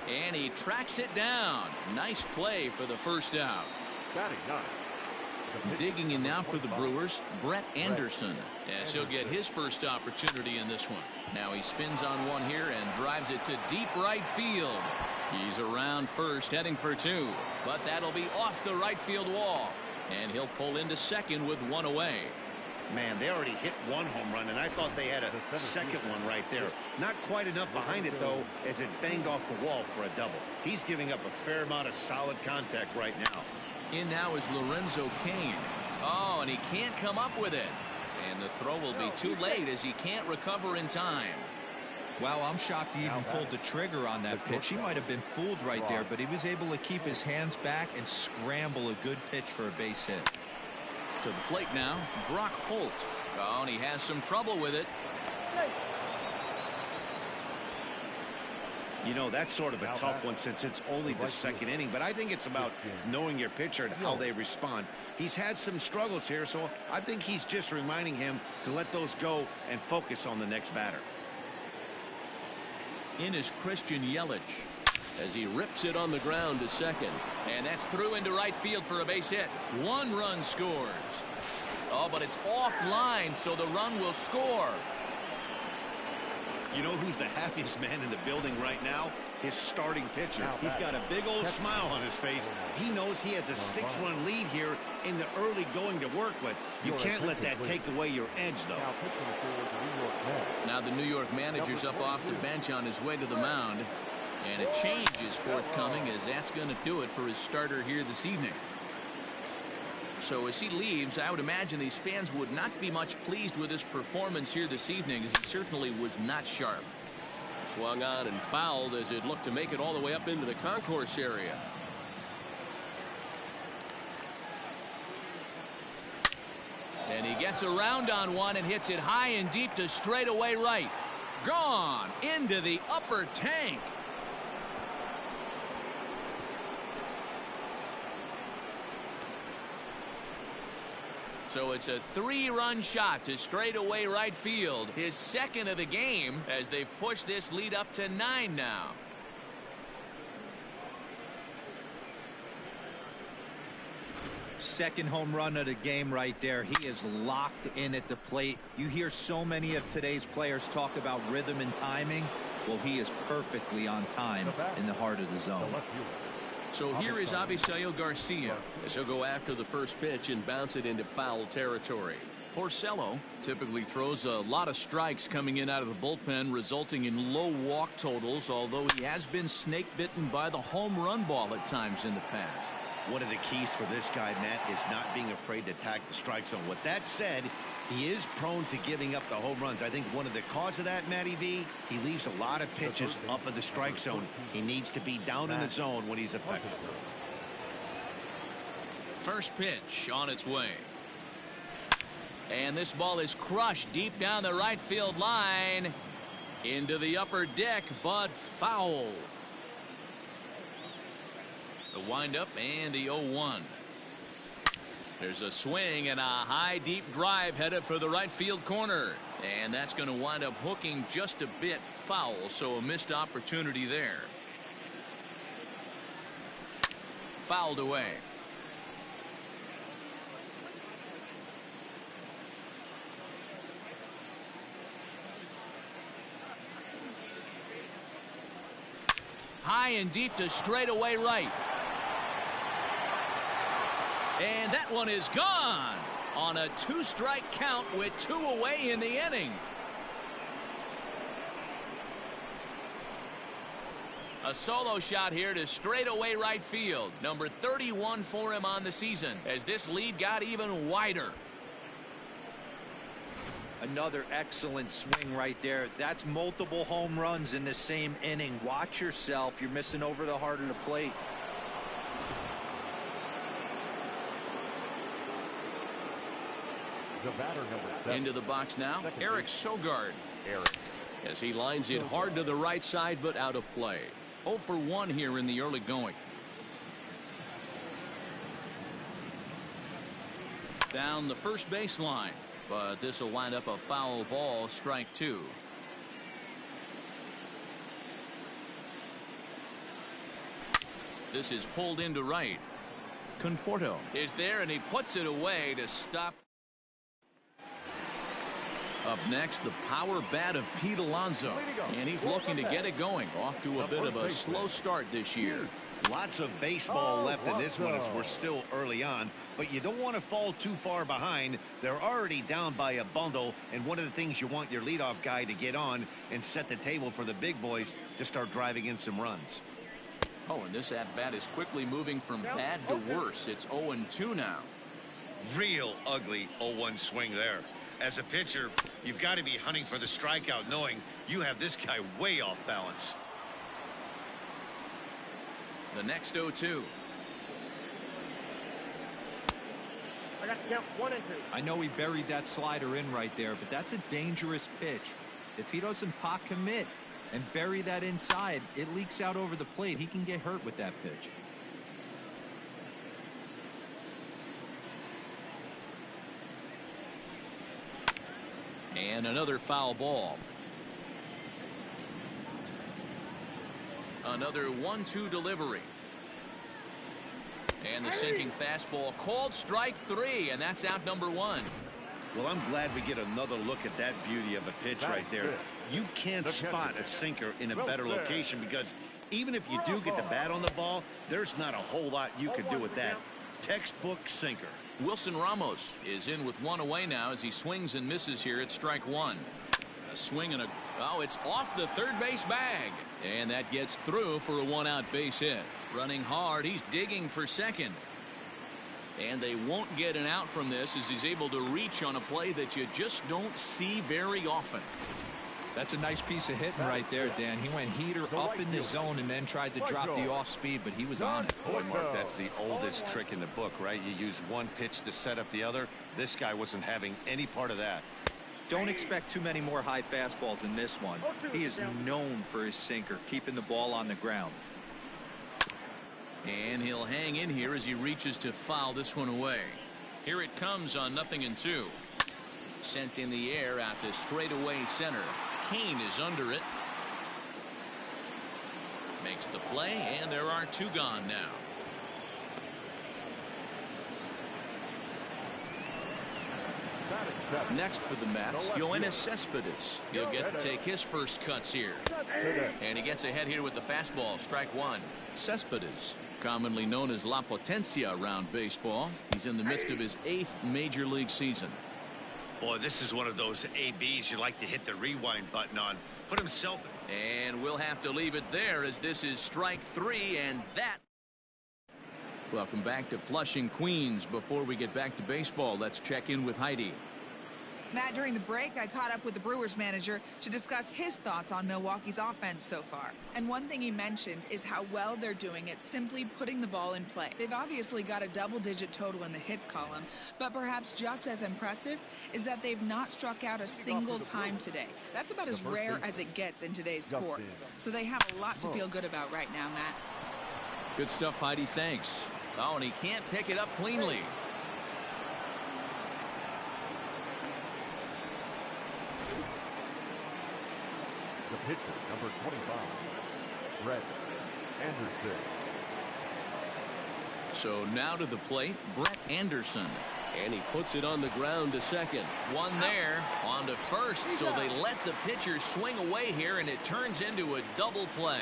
And he tracks it down. Nice play for the first out. Digging in now for the Brewers, Brett Anderson, as he'll get his first opportunity in this one. Now he spins on one here and drives it to deep right field. He's around first, heading for 2, but that'll be off the right field wall, and he'll pull into second with 1 away. Man, they already hit 1 home run, and I thought they had a second one right there. Not quite enough behind it, though, as it banged off the wall for a double. He's giving up a fair amount of solid contact right now. In now is Lorenzo Cain. Oh, and he can't come up with it. And the throw will be too late as he can't recover in time. Wow, I'm shocked he even pulled the trigger on that pitch. He might have been fooled right there, but he was able to keep his hands back and scramble a good pitch for a base hit. To the plate now, Brock Holt. Oh, and he has some trouble with it. You know, that's sort of a tough one since it's only the second inning, but I think it's about knowing your pitcher and how they respond. He's had some struggles here, so I think he's just reminding him to let those go and focus on the next batter. In is Christian Yelich as he rips it on the ground to second, and that's through into right field for a base hit. 1 run scores. Oh, but it's offline, so the run will score. You know who's the happiest man in the building right now? His starting pitcher. He's got a big old smile on his face. He knows he has a 6-run lead here in the early going to work with. You can't let that take away your edge, though. Now the New York manager's up off the bench on his way to the mound. And a change is forthcoming, as that's going to do it for his starter here this evening. So as he leaves, I would imagine these fans would not be much pleased with his performance here this evening, as he certainly was not sharp. Swung on and fouled as it looked to make it all the way up into the concourse area. And he gets around on one and hits it high and deep to straightaway right. Gone into the upper tank. So it's a 3-run shot to straightaway right field, his second of the game, as they've pushed this lead up to 9 now. Second home run of the game right there. He is locked in at the plate. You hear so many of today's players talk about rhythm and timing. Well, he is perfectly on time in the heart of the zone. So here is Avisail Garcia as he'll go after the first pitch and bounce it into foul territory. Porcello typically throws a lot of strikes coming in out of the bullpen, resulting in low walk totals, although he has been snake bitten by the home run ball at times in the past. One of the keys for this guy, Matt, is not being afraid to attack the strike zone. With that said, he is prone to giving up the home runs. I think one of the cause of that, Matty V, he leaves a lot of pitches up in the strike zone. He needs to be down in the zone when he's effective. First pitch on its way. And this ball is crushed deep down the right field line into the upper deck, but foul. The windup and the 0-1. There's a swing and a high deep drive headed for the right field corner, and that's going to wind up hooking just a bit foul, so a missed opportunity there. Fouled away. High and deep to straightaway right. And that one is gone on a 2-strike count with 2 away in the inning. A solo shot here to straightaway right field. Number 31 for him on the season as this lead got even wider. Another excellent swing right there. That's multiple home runs in the same inning. Watch yourself. You're missing over the heart of the plate. The batter, number 7. Into the box now, Second Eric base. Sogard. Eric. As he lines it hard to the right side, but out of play. 0 for 1 here in the early going. Down the first baseline, but this will wind up a foul ball, strike 2. This is pulled into right. Conforto is there, and he puts it away to stop. Up next, the power bat of Pete Alonso, and he's looking to get it going. Off to a bit of a slow start this year. Lots of baseball left in this one as we're still early on, but you don't want to fall too far behind. They're already down by a bundle, and one of the things you want your leadoff guy to get on and set the table for the big boys to start driving in some runs. Oh, and this at-bat is quickly moving from bad to worse. It's 0-2 now. Real ugly 0-1 swing there. As a pitcher, you've got to be hunting for the strikeout, knowing you have this guy way off balance. The next 0-2. I got to count 1 and 2. I know he buried that slider in right there, but that's a dangerous pitch. If he doesn't pot commit and bury that inside, it leaks out over the plate. He can get hurt with that pitch. And another foul ball. Another 1-2 delivery. And the sinking fastball called strike 3, and that's out number 1. Well, I'm glad we get another look at that beauty of a pitch right there. You can't spot a sinker in a better location because even if you do get the bat on the ball, there's not a whole lot you could do with that. Textbook sinker. Wilson Ramos is in with 1 away now as he swings and misses here at strike 1. A swing and a... Oh, it's off the third base bag. And that gets through for a 1-out base hit. Running hard, he's digging for second. And they won't get an out from this as he's able to reach on a play that you just don't see very often. That's a nice piece of hitting right there, Dan. He went heater up in the zone and then tried to drop the off speed, but he was on it. Boy, Mark, that's the oldest trick in the book, right? You use one pitch to set up the other. This guy wasn't having any part of that. Don't expect too many more high fastballs in this one. He is known for his sinker, keeping the ball on the ground. And he'll hang in here as he reaches to foul this one away. Here it comes on 0-2. Sent in the air out to straightaway center. Kane is under it. Makes the play, and there are 2 gone now. Next for the Mets, Yoenis Cespedes. He'll get to take his first cuts here. And he gets ahead here with the fastball, strike 1. Cespedes, commonly known as La Potencia around baseball. He's in the midst of his 8th major league season. Boy, this is one of those ABs you like to hit the rewind button on. Put himself. And we'll have to leave it there as this is strike 3, and that. Welcome back to Flushing, Queens. Before we get back to baseball, let's check in with Heidi. Matt, during the break, I caught up with the Brewers manager to discuss his thoughts on Milwaukee's offense so far. And one thing he mentioned is how well they're doing at simply putting the ball in play. They've obviously got a double-digit total in the hits column, but perhaps just as impressive is that they've not struck out a single time today. That's about as rare as it gets in today's sport. So they have a lot to feel good about right now, Matt. Good stuff, Heidi. Thanks. Oh, and he can't pick it up cleanly. The pitcher, number 25, Brett Anderson. So now to the plate, Brett Anderson. And he puts it on the ground to second. One there, on to first, so they let the pitcher swing away here, and it turns into a double play.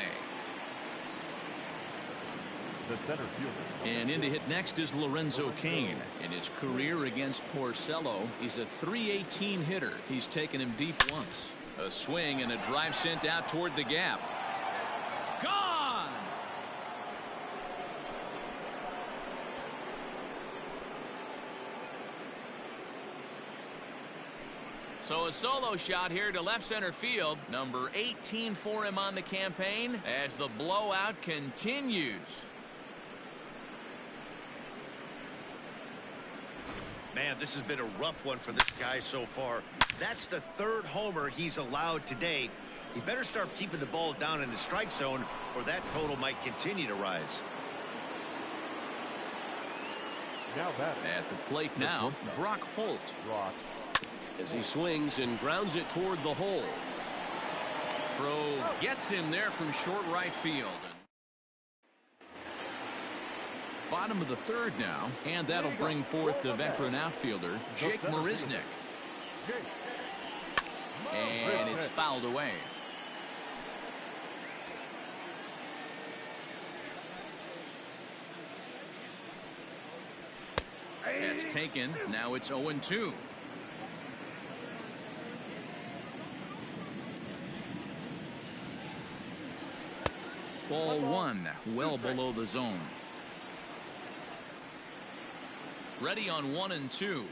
The center fielder. And in to hit next is Lorenzo Cain. In his career against Porcello, he's a .318 hitter. He's taken him deep once. A swing and a drive sent out toward the gap. Gone! So a solo shot here to left center field. Number 18 for him on the campaign as the blowout continues. Man, this has been a rough one for this guy so far. That's the third homer he's allowed today. He better start keeping the ball down in the strike zone, or that total might continue to rise. Now batting. At the plate now, Brock Holt. Brock. As he swings and grounds it toward the hole. Throw gets him there from short right field. Bottom of the third now, and that'll bring forth the veteran outfielder, Jake Marisnick. And it's fouled away. That's taken. Now it's 0-2. Ball one, well below the zone. Ready on 1-2.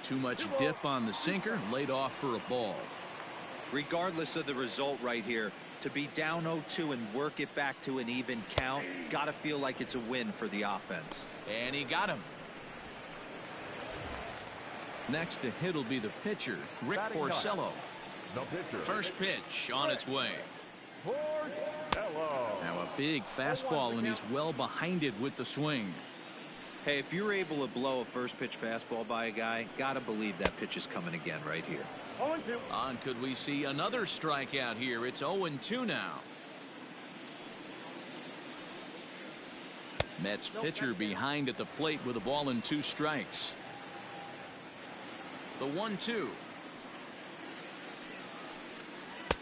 Too much dip on the sinker, laid off for a ball. Regardless of the result right here, to be down 0-2 and work it back to an even count, gotta feel like it's a win for the offense. And he got him. Next to hit will be the pitcher, Rick Porcello. First pitch on its way. Now a big fastball, and he's well behind it with the swing. Hey, if you're able to blow a first pitch fastball by a guy, gotta believe that pitch is coming again right here. On could we see another strikeout here? It's 0-2 now. Mets pitcher behind at the plate with a ball and 2 strikes. The 1-2.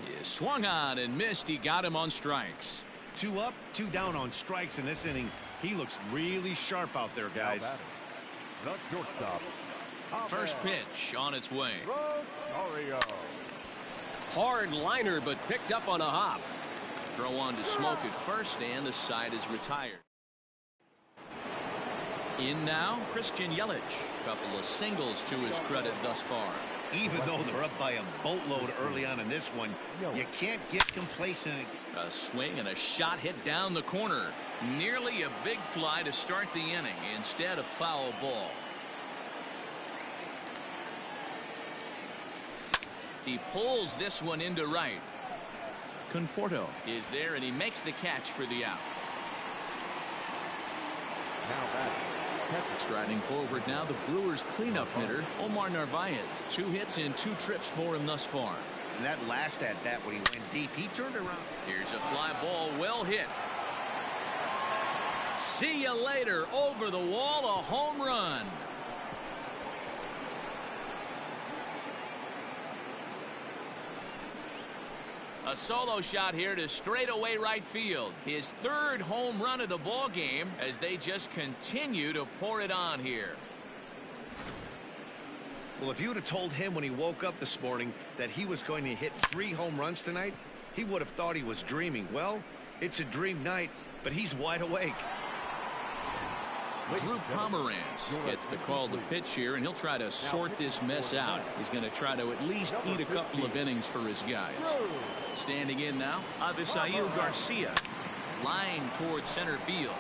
He swung on and missed. He got him on strikes. 2 up, 2 down on strikes in this inning. He looks really sharp out there, guys. The shortstop. First pitch on its way. Hard liner, but picked up on a hop. Throw on to Smoke at first, and the side is retired. In now, Christian Yelich. Couple of singles to his credit thus far. Even though they're up by a boatload early on in this one, you can't get complacent. A swing and a shot hit down the corner. Nearly a big fly to start the inning. Instead, a foul ball. He pulls this one into right. Conforto is there, and he makes the catch for the out. Now batting. Striding forward now, the Brewers cleanup hitter, Omar Narvaez. 2 hits and 2 trips for him thus far. And that last at bat when he went deep, he turned around. Here's a fly ball, well hit. See you later. Over the wall, a home run. A solo shot here to straightaway right field. His 3rd home run of the ball game as they just continue to pour it on here. Well, if you would have told him when he woke up this morning that he was going to hit 3 home runs tonight, he would have thought he was dreaming. Well, it's a dream night, but he's wide awake. Drew Pomeranz gets the call to pitch here, and he'll try to sort this mess out. He's going to try to at least eat a couple of innings for his guys. Standing in now, Avisail Garcia. Line towards center field.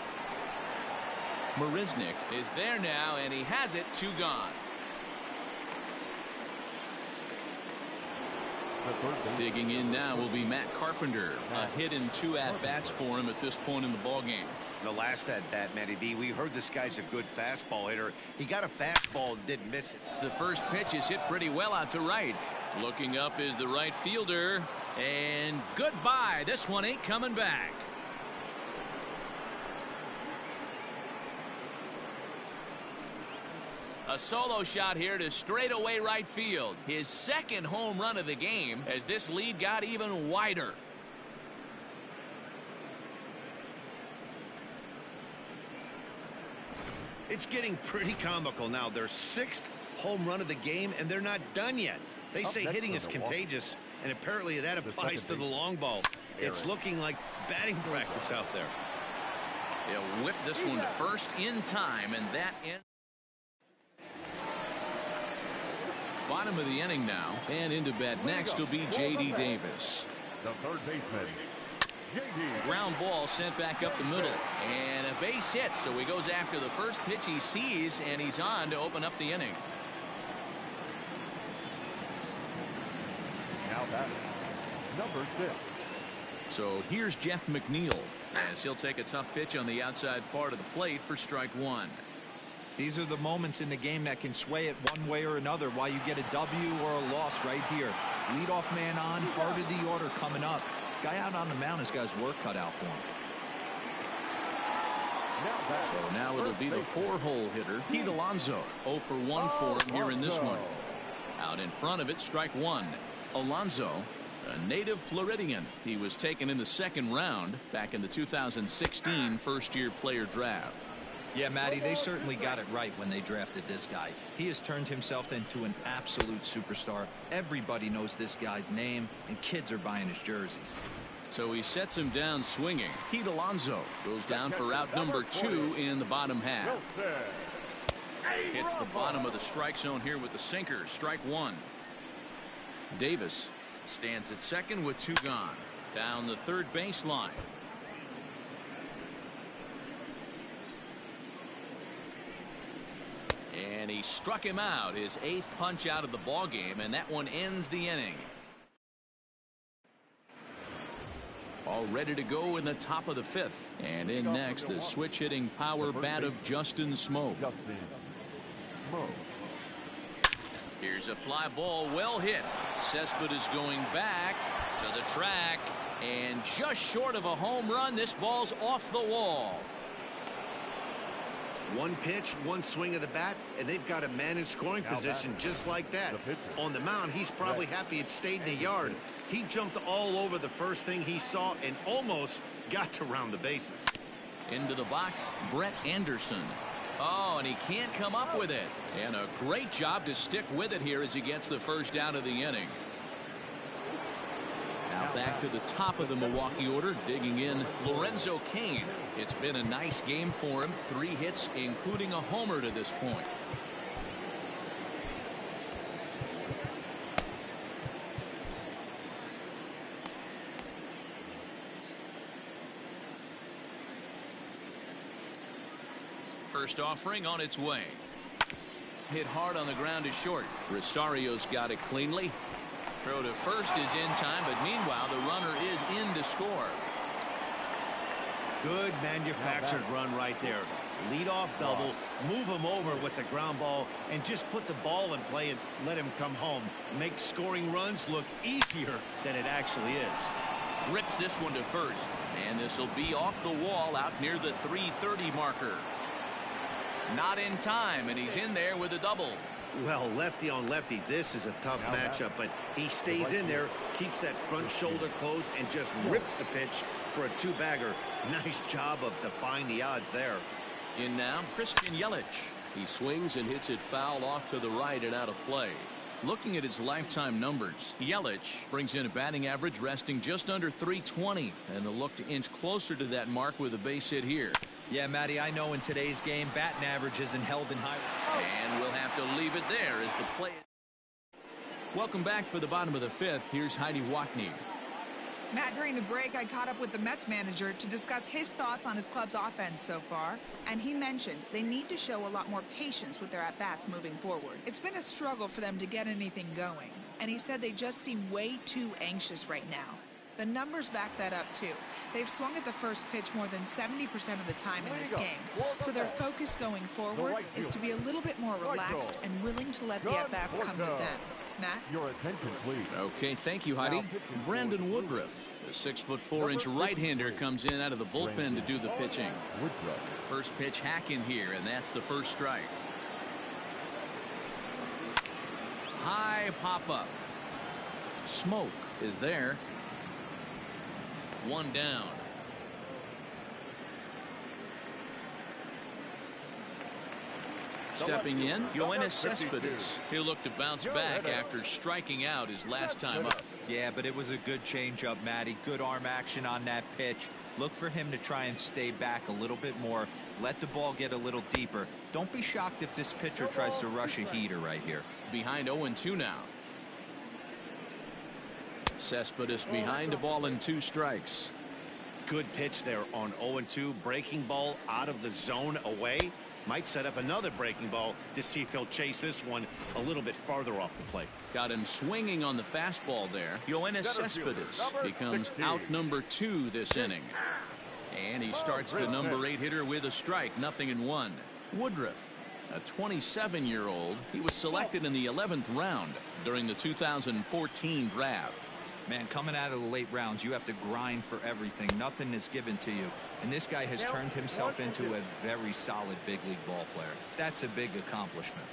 Marisnick is there now, and he has it. 2 gone. Digging in now will be Matt Carpenter. A hit and 2 at-bats for him at this point in the ballgame. The last at-bat, Matty V, we heard this guy's a good fastball hitter. He got a fastball and didn't miss it. The first pitch is hit pretty well out to right. Looking up is the right fielder. And goodbye. This one ain't coming back. A solo shot here to straightaway right field. His second home run of the game as this lead got even wider. It's getting pretty comical now. Their 6th home run of the game, and they're not done yet. They say hitting is contagious, and apparently that applies to the long ball. It's looking like batting practice out there. They'll whip this one to first in time, and that ends. Bottom of the inning now, and into bat next will be J.D. Davis. The third baseman, J.D. Ground ball sent back up the middle, and a base hit, so he goes after the first pitch he sees, and he's on to open up the inning. Now batting, number 6. So here's Jeff McNeil, as he'll take a tough pitch on the outside part of the plate for strike 1. These are the moments in the game that can sway it one way or another, why you get a W or a loss right here. Leadoff man on, heart of the order coming up. Guy out on the mound has got his work cut out for him. So now it'll be the 4-hole hitter, Pete Alonso. 0 for 1 for him here in this one. Out in front of it, strike 1. Alonso, a native Floridian. He was taken in the 2nd round back in the 2016 first-year player draft. Yeah, Matty, they certainly got it right when they drafted this guy. He has turned himself into an absolute superstar. Everybody knows this guy's name, and kids are buying his jerseys. So he sets him down swinging. Pete Alonso goes down for route number 2 in the bottom half. Hits the bottom of the strike zone here with the sinker. Strike 1. Davis stands at second with 2 gone. Down the third baseline. And he struck him out, his 8th punch out of the ball game, and that one ends the inning. All ready to go in the top of the 5th. And in next, the switch-hitting power bat of Justin Smoke. Here's a fly ball, well hit. Cespedes going back to the track, and just short of a home run, this ball's off the wall. One pitch, one swing of the bat, and they've got a man in scoring position just like that. On the mound, he's probably happy it stayed in the yard. He jumped all over the first thing he saw and almost got to round the bases. Into the box, Brett Anderson. Oh, and he can't come up with it. And a great job to stick with it here as he gets the first out of the inning. Now back to the top of the Milwaukee order, digging in Lorenzo Cain. It's been a nice game for him. 3 hits, including a homer to this point. First offering on its way. Hit hard on the ground is short. Rosario's got it cleanly. Throw to first is in time, but meanwhile the runner is in to score. Good manufactured run right there. Lead off double, move him over with the ground ball, and just put the ball in play and let him come home. Make scoring runs look easier than it actually is. Rips this one to first, and this will be off the wall out near the 330 marker. Not in time, and he's in there with a double. Well, lefty on lefty, this is a tough matchup, but he stays in there, keeps that front shoulder closed, and just rips the pitch for a 2-bagger. Nice job of defying the odds there. In now, Christian Yelich. He swings and hits it foul off to the right and out of play. Looking at his lifetime numbers, Yelich brings in a batting average resting just under 320, and they'll look to inch closer to that mark with a base hit here. Yeah, Matty, I know in today's game, batting average isn't held in high. And we'll have to leave it there as the play. Welcome back for the bottom of the fifth. Here's Heidi Watney. Matt, during the break, I caught up with the Mets manager to discuss his thoughts on his club's offense so far. And he mentioned they need to show a lot more patience with their at-bats moving forward. It's been a struggle for them to get anything going. And he said they just seem way too anxious right now. The numbers back that up, too. They've swung at the first pitch more than 70% of the time in this game. So their focus going forward is to be a little bit more relaxed and willing to let the at-bats come to them. Matt? Your attention, please. Okay, thank you, Heidi. Brandon Woodruff, the 6'4" right-hander, comes in out of the bullpen to do the pitching. First pitch hacking here, and that's the first strike. High pop-up. Smoke is there. One down. Stepping in, Yoenis Cespedes. He'll look to bounce back after striking out his last time up. Yeah, but it was a good changeup, Matty. Good arm action on that pitch. Look for him to try and stay back a little bit more. Let the ball get a little deeper. Don't be shocked if this pitcher tries to rush a heater right here. Behind 0-2 now. Cespedes behind a ball and 2 strikes. Good pitch there on 0-2. Breaking ball out of the zone away. Might set up another breaking ball to see if he'll chase this one a little bit farther off the plate. Got him swinging on the fastball there. Yoenis Cespedes becomes out number 2 this inning. And he starts the number 8 hitter with a strike. 0-1. Woodruff, a 27-year-old. He was selected in the 11th round during the 2014 draft. Man, coming out of the late rounds, you have to grind for everything. Nothing is given to you. And this guy has turned himself into a very solid big league ball player. That's a big accomplishment.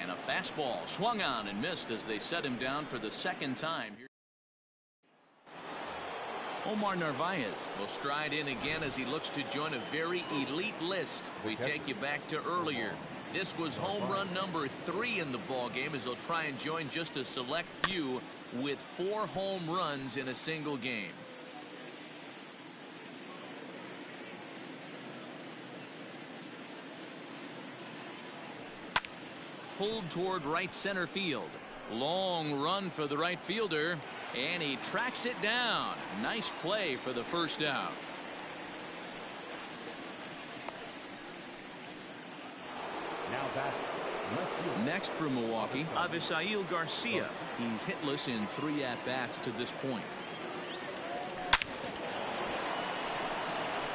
And a fastball swung on and missed as they set him down for the second time. Omar Narvaez will stride in again as he looks to join a very elite list. We take you back to earlier. This was home run number 3 in the ball game as they'll try and join just a select few with 4 home runs in a single game. Pulled toward right center field. Long run for the right fielder, and he tracks it down. Nice play for the first out. Now back. Next for Milwaukee, Avisail Garcia. He's hitless in 3 at-bats to this point.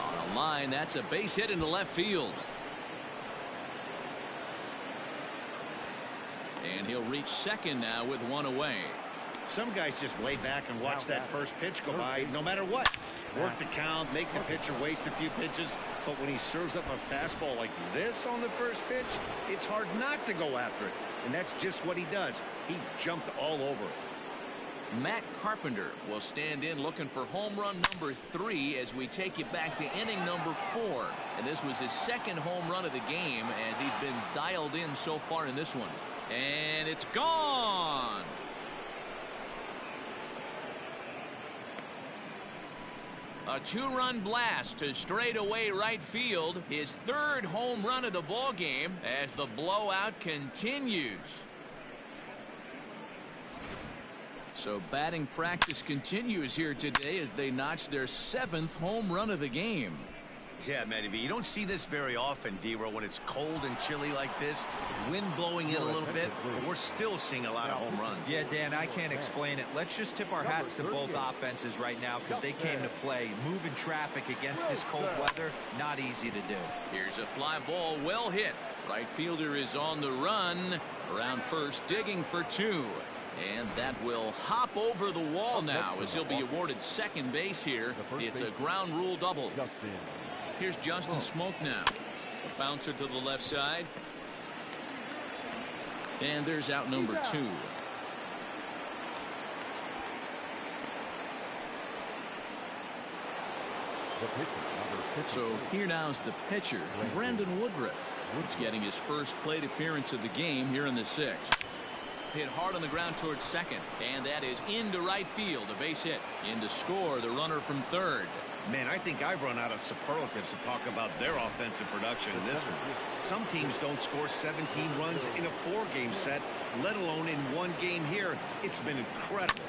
On a line, that's a base hit into left field. And he'll reach second now with 1 away. Some guys just lay back and watch that first pitch go by no matter what. Work the count, make the pitcher waste a few pitches, but when he serves up a fastball like this on the first pitch, it's hard not to go after it. And that's just what he does. He jumped all over it. Matt Carpenter will stand in looking for home run number 3 as we take you back to inning number 4. And this was his second home run of the game as he's been dialed in so far in this one. And it's gone. A 2-run blast to straightaway right field. His 3rd home run of the ball game as the blowout continues. So batting practice continues here today as they notch their 7th home run of the game. Yeah, Matty B, you don't see this very often, D-Row, when it's cold and chilly like this. Wind blowing in a little bit, but we're still seeing a lot of home runs. Yeah, Dan, I can't explain it. Let's just tip our hats to both offenses right now because they came to play. Moving traffic against this cold weather, not easy to do. Here's a fly ball, well hit. Right fielder is on the run. Around first, digging for 2. And that will hop over the wall now as he'll be awarded second base here. It's a ground rule double. Here's Justin Smoke now. A bouncer to the left side. And there's out number 2. So here now is the pitcher, Brandon Woodruff. He's getting his first plate appearance of the game here in the 6th. Hit hard on the ground towards second, and that is into right field, a base hit. In to score the runner from third. Man, I think I've run out of superlatives to talk about their offensive production in this one. Some teams don't score 17 runs in a 4-game set, let alone in one game here. It's been incredible.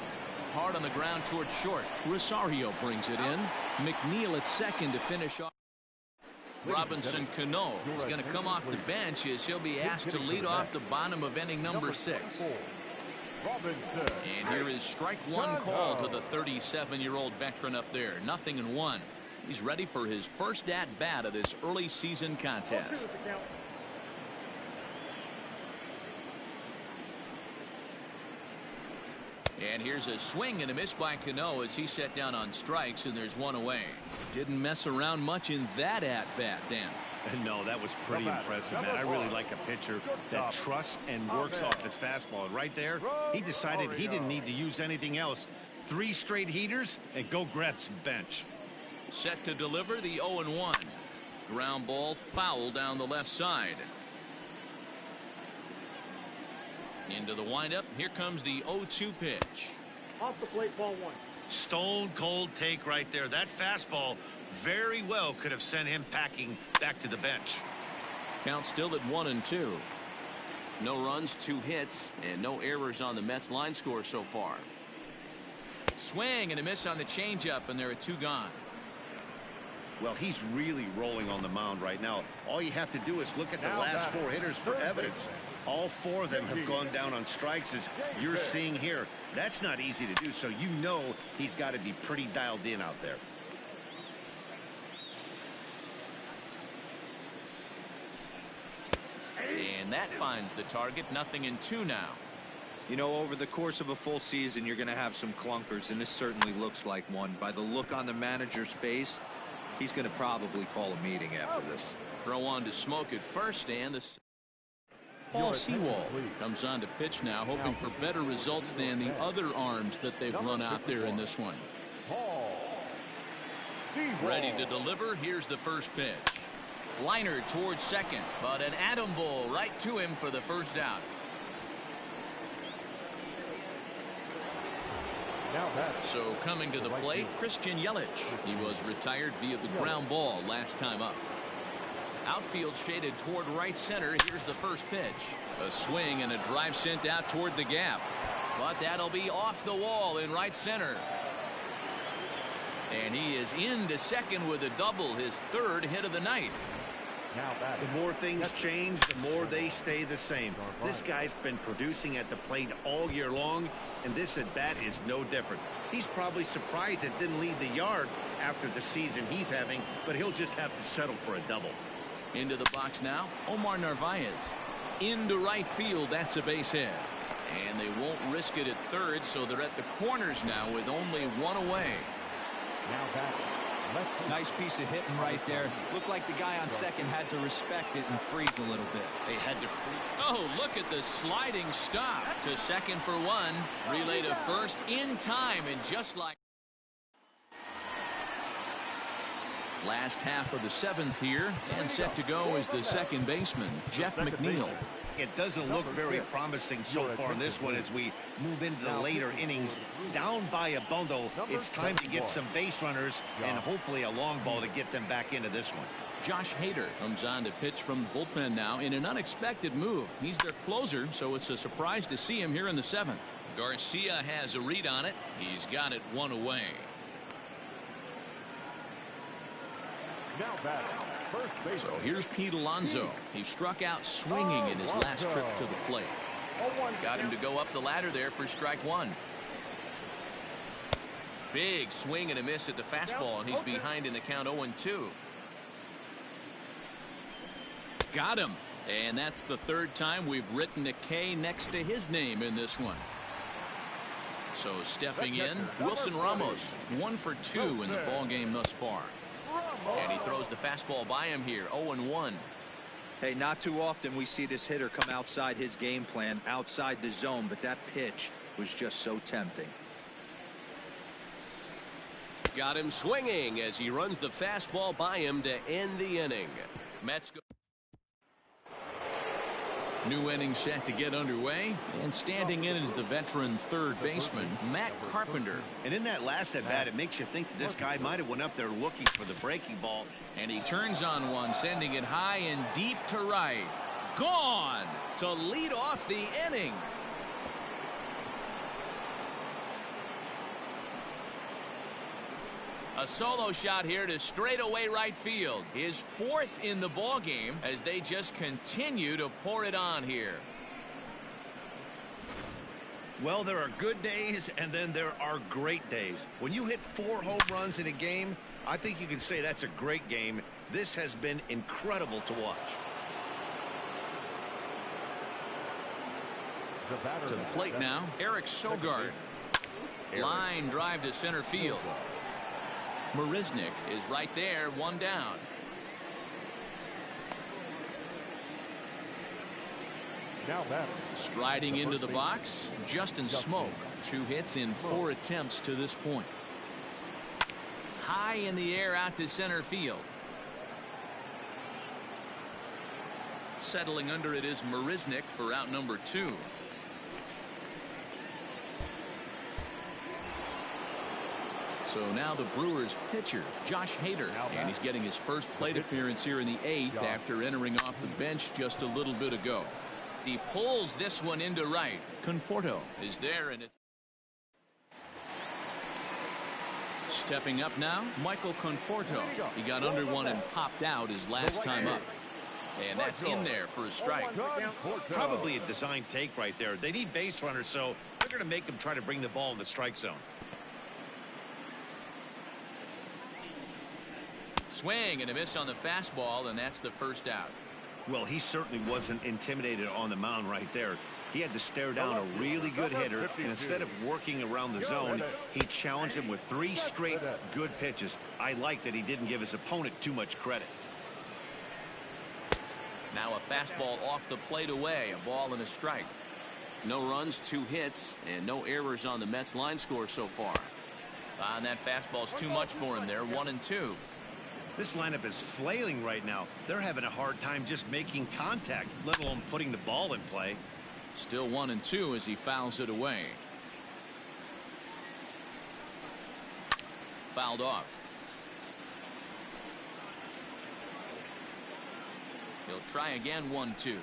Hard on the ground towards short. Rosario brings it in. McNeil at second to finish off. Robinson Cano is going to come off the bench as he'll be asked to lead off the bottom of inning number 6. And here is strike one call to the 37-year-old veteran up there. 0-1. He's ready for his first at-bat of this early season contest. And here's a swing and a miss by Cano as he set down on strikes, and there's one away. Didn't mess around much in that at-bat, Dan. No, that was pretty impressive, man. I really like a pitcher that trusts and works off his fastball. Right there, he decided he didn't need to use anything else. 3 straight heaters and go grab some bench. Set to deliver the 0-1. Ground ball foul down the left side. Into the windup. Here comes the 0-2 pitch. Off the plate, ball 1. Stone cold take right there. That fastball very well could have sent him packing back to the bench. Count still at 1-2. No runs, 2 hits, and no errors on the Mets line score so far. Swing and a miss on the changeup, and there are 2 gone. Well, he's really rolling on the mound right now. All you have to do is look at the last 4 hitters for evidence. All 4 of them have gone down on strikes, as you're seeing here. That's not easy to do, so you know he's got to be pretty dialed in out there. And that finds the target. 0-2 now. You know, over the course of a full season, you're going to have some clunkers, and this certainly looks like one. By the look on the manager's face, he's going to probably call a meeting after this. Throw on to Smoke at first, and the Paul Sewald comes on to pitch now, hoping for better results than the other arms that they've run out there in this one. Ready to deliver. Here's the first pitch. Liner towards second, but an atom ball right to him for the first out. So coming to the plate, Christian Yelich. He was retired via the ground ball last time up. Outfield shaded toward right center. Here's the first pitch. A swing and a drive sent out toward the gap. But that'll be off the wall in right center. And he is into second with a double, his 3rd hit of the night. The more things change, the more they stay the same. This guy's been producing at the plate all year long, and this at bat is no different. He's probably surprised it didn't leave the yard after the season he's having, but he'll just have to settle for a double. Into the box now, Omar Narvaez. Into right field, that's a base hit. And they won't risk it at third, so they're at the corners now with only 1 away. Nice piece of hitting right there. Looked like the guy on second had to respect it and freeze a little bit. They had to freeze. Oh, look at the sliding stop. To second for 1. Relay to first in time, and just like last half of the 7th here, and set to go is the second baseman, Jeff McNeil. It doesn't look very promising so far in this one as we move into the later innings. Down by a bundle, it's time to get some base runners and hopefully a long ball to get them back into this one. Josh Hader comes on to pitch from the bullpen now in an unexpected move. He's their closer, so it's a surprise to see him here in the 7th. Garcia has a read on it. He's got it 1 away. So here's Pete Alonso. He struck out swinging in his last trip to the plate. Got him to go up the ladder there for strike 1. Big swing and a miss at the fastball, and he's behind in the count 0-2. Got him. And that's the 3rd time we've written a K next to his name in this one. So stepping in, Wilson Ramos, 1 for 2 in the ball game thus far. And he throws the fastball by him here, 0-1. Hey, not too often we see this hitter come outside his game plan, outside the zone, but that pitch was just so tempting. Got him swinging as he runs the fastball by him to end the inning. Mets go. New inning set to get underway, and standing in is the veteran third baseman, Matt Carpenter. And in that last at bat, it makes you think that this guy might have went up there looking for the breaking ball. And he turns on one, sending it high and deep to right. Gone to lead off the inning. A solo shot here to straightaway right field. His fourth in the ball game as they just continue to pour it on here. Well, there are good days and then there are great days. When you hit 4 home runs in a game, I think you can say that's a great game. This has been incredible to watch. To the plate now, Eric Sogard. Line drive to center field. Marisnick is right there, one down. Now batting. Striding into the box, Justin Smoke. 2 hits in 4 attempts to this point. High in the air out to center field. Settling under it is Marisnick for out number 2. So now the Brewers pitcher, Josh Hader, and he's getting his first plate appearance here in the 8th after entering off the bench just a little bit ago. He pulls this one into right. Conforto is there, and it's stepping up now, Michael Conforto. He got under one and popped out his last time up. And that's in there for a strike. Probably a design take right there. They need base runners, so they're going to make them try to bring the ball in the strike zone. Swing and a miss on the fastball, and that's the first out. Well, he certainly wasn't intimidated on the mound right there. He had to stare down a really good hitter, and instead of working around the zone, he challenged him with 3 straight good pitches. I like that he didn't give his opponent too much credit. Now a fastball off the plate away, a ball and a strike. No runs, 2 hits, and no errors on the Mets line score so far. And that fastball's too much for him there, 1-2. This lineup is flailing right now. They're having a hard time just making contact, let alone putting the ball in play. Still 1-2 as he fouls it away. Fouled off. He'll try again, 1-2.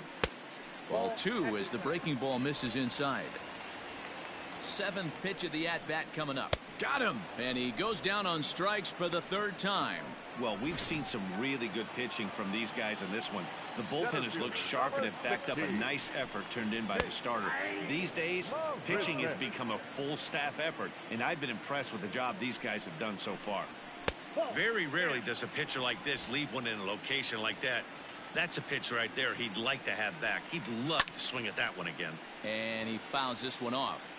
Ball 2 as the breaking ball misses inside. 7th pitch of the at-bat coming up. Got him! And he goes down on strikes for the 3rd time. Well, we've seen some really good pitching from these guys in this one. The bullpen has looked sharp and have backed up a nice effort turned in by the starter. These days, pitching has become a full staff effort, and I've been impressed with the job these guys have done so far. Very rarely does a pitcher like this leave one in a location like that. That's a pitch right there he'd like to have back. He'd love to swing at that one again. And he fouls this one off.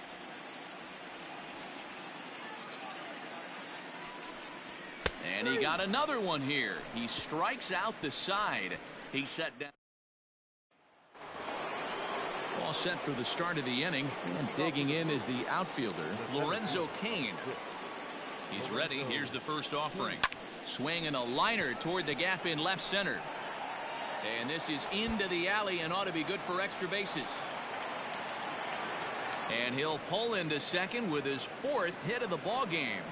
And he got another one here. He strikes out the side. He set down. All set for the start of the inning. And digging in is the outfielder, Lorenzo Cain. He's ready. Here's the first offering. Swing and a liner toward the gap in left center. And this is into the alley and ought to be good for extra bases. And he'll pull into second with his 4th hit of the ball game.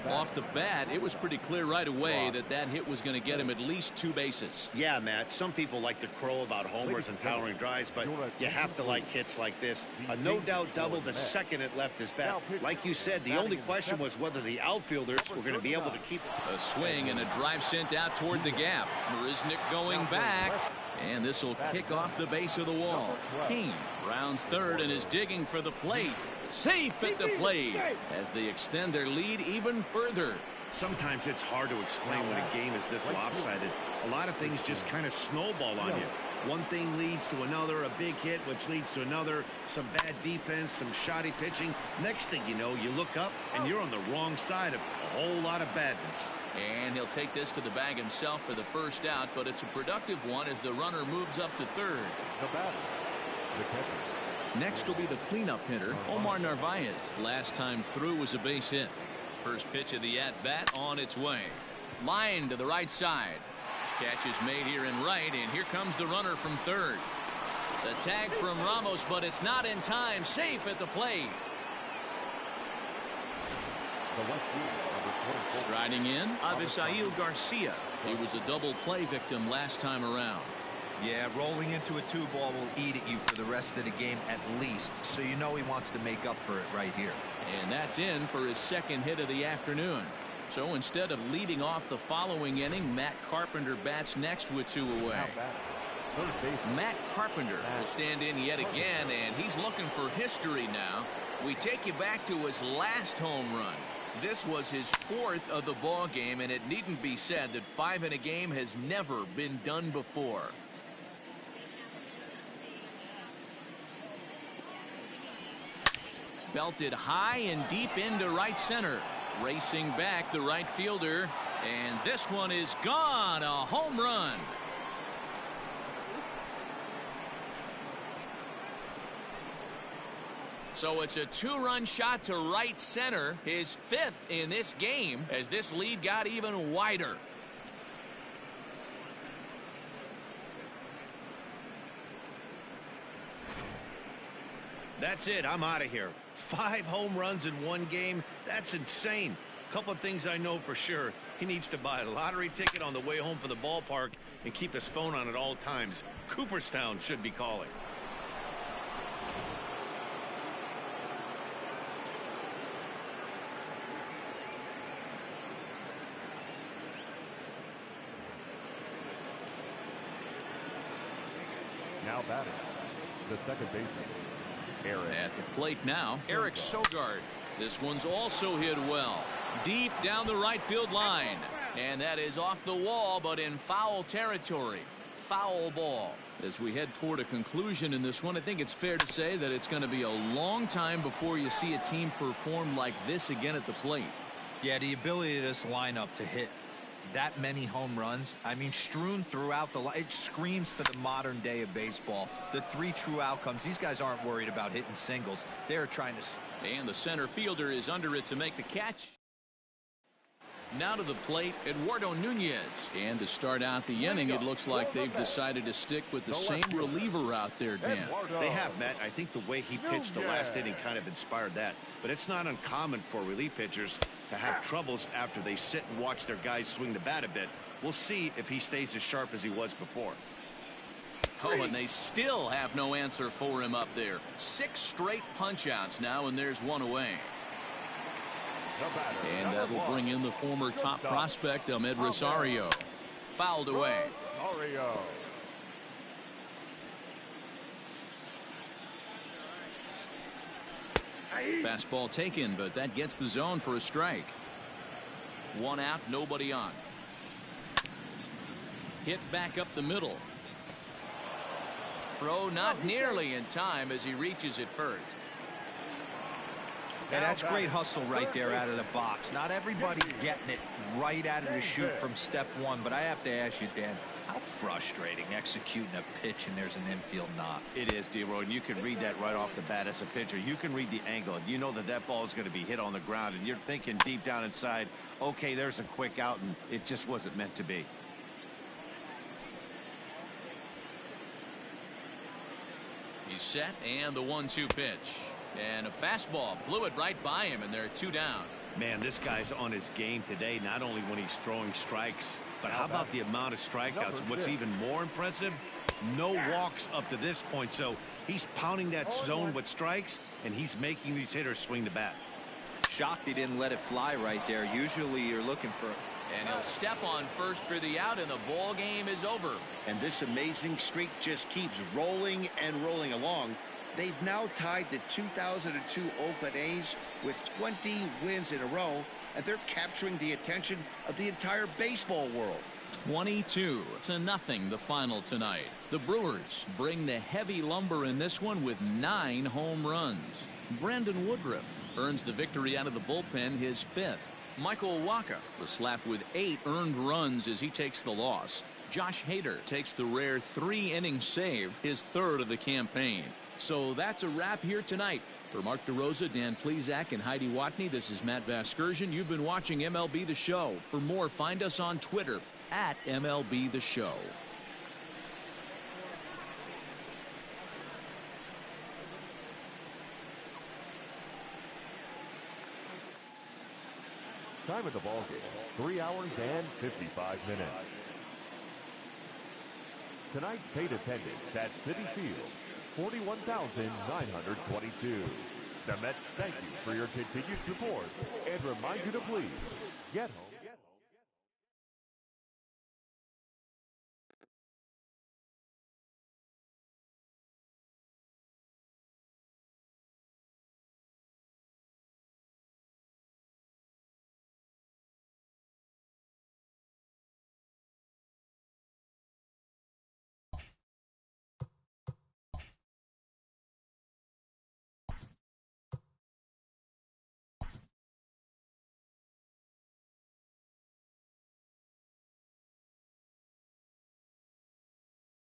Off the bat, it was pretty clear right away that that hit was going to get him at least 2 bases. Yeah, Matt, some people like to crow about homers and towering drives, but you have to like hits like this. A no-doubt double the second it left his bat. Like you said, the only question was whether the outfielders were going to be able to keep it. A swing and a drive sent out toward the gap. Marisnick going back. And this will kick off the base of the wall. Cain rounds 3rd and is digging for the plate. Safe at the plate as they extend their lead even further. Sometimes it's hard to explain when a game is this lopsided. A lot of things just kind of snowball on you. One thing leads to another, a big hit, which leads to another, some bad defense, some shoddy pitching. Next thing you know, you look up and you're on the wrong side of a whole lot of badness. And he'll take this to the bag himself for the first out, but it's a productive one as the runner moves up to 3rd. The batter, the catcher. Next will be the cleanup hitter, Omar Narvaez. Last time through was a base hit. First pitch of the at-bat on its way. Line to the right side. Catch is made here in right, and here comes the runner from third. The tag from Ramos, but it's not in time. Safe at the plate. Striding in, Avisail Garcia. He was a double play victim last time around. Yeah, rolling into a 2-ball will eat at you for the rest of the game at least, so you know he wants to make up for it right here. And that's in for his second hit of the afternoon. So instead of leading off the following inning, Matt Carpenter bats next with 2 away. Matt Carpenter will stand in yet again, and he's looking for history now. We take you back to his last home run. This was his 4th of the ball game, and it needn't be said that 5 in a game has never been done before. Belted high and deep into right center. Racing back the right fielder, and this one is gone. A home run. So it's a 2-run shot to right center, his 5th in this game, as this lead got even wider. That's it. I'm out of here. 5 home runs in 1 game. That's insane. Couple of things I know for sure. He needs to buy a lottery ticket on the way home from the ballpark and keep his phone on at all times. Cooperstown should be calling. Now batting, the second baseman, Eric. At the plate now, Eric Sogard. This one's also hit well. Deep down the right field line. And that is off the wall, but in foul territory. Foul ball. As we head toward a conclusion in this one, I think it's fair to say that it's going to be a long time before you see a team perform like this again at the plate. Yeah, the ability of this lineup to hit that many home runs, I mean, strewn throughout the line, it screams to the modern day of baseball. The 3 true outcomes. These guys aren't worried about hitting singles. They're trying to. And the center fielder is under it to make the catch. Now to the plate, Eduardo Nunez. And to start out the inning, it looks like they've decided to stick with the same reliever out there, Dan. They have, Matt. I think the way he pitched the last inning kind of inspired that. But it's not uncommon for relief pitchers to have troubles after they sit and watch their guys swing the bat a bit. We'll see if he stays as sharp as he was before. Oh, and they still have no answer for him up there. 6 straight punch-outs now, and there's 1 away. And that will bring in the former top prospect, Ahmed Rosario. Fouled away. Fastball taken, but that gets the zone for a strike. 1 out, nobody on. Hit back up the middle. Throw not nearly in time as he reaches it first. Yeah, that's great hustle right there out of the box. Not everybody's getting it right out of the chute from step 1, but I have to ask you, Dan, how frustrating executing a pitch and there's an infield knock. It is, D-Roy, and you can read that right off the bat as a pitcher. You can read the angle. You know that that ball is going to be hit on the ground, and you're thinking deep down inside, okay, there's a quick out, and it just wasn't meant to be. He's set, and the 1-2 pitch. And a fastball blew it right by him, and there are 2 down. Man, this guy's on his game today, not only when he's throwing strikes, but how about the amount of strikeouts? What's even more impressive, no walks up to this point. So he's pounding that zone with strikes, and he's making these hitters swing the bat. Shocked he didn't let it fly right there. Usually you're looking for. And he'll step on first for the out, and the ball game is over. And this amazing streak just keeps rolling and rolling along. They've now tied the 2002 Oakland A's with 20 wins in a row, and they're capturing the attention of the entire baseball world. 22-0 the final tonight. The Brewers bring the heavy lumber in this one with 9 home runs. Brandon Woodruff earns the victory out of the bullpen, his 5th. Michael Wacha was slapped with 8 earned runs as he takes the loss. Josh Hader takes the rare 3-inning save, his 3rd of the campaign. So that's a wrap here tonight. For Mark DeRosa, Dan Plesac, and Heidi Watney, this is Matt Vasgersian. You've been watching MLB The Show. For more, find us on Twitter at MLB The Show. Time of the ball game, 3 hours and 55 minutes. Tonight's paid attendance at Citi Field, 41,922. The Mets thank you for your continued support and remind you to please get home.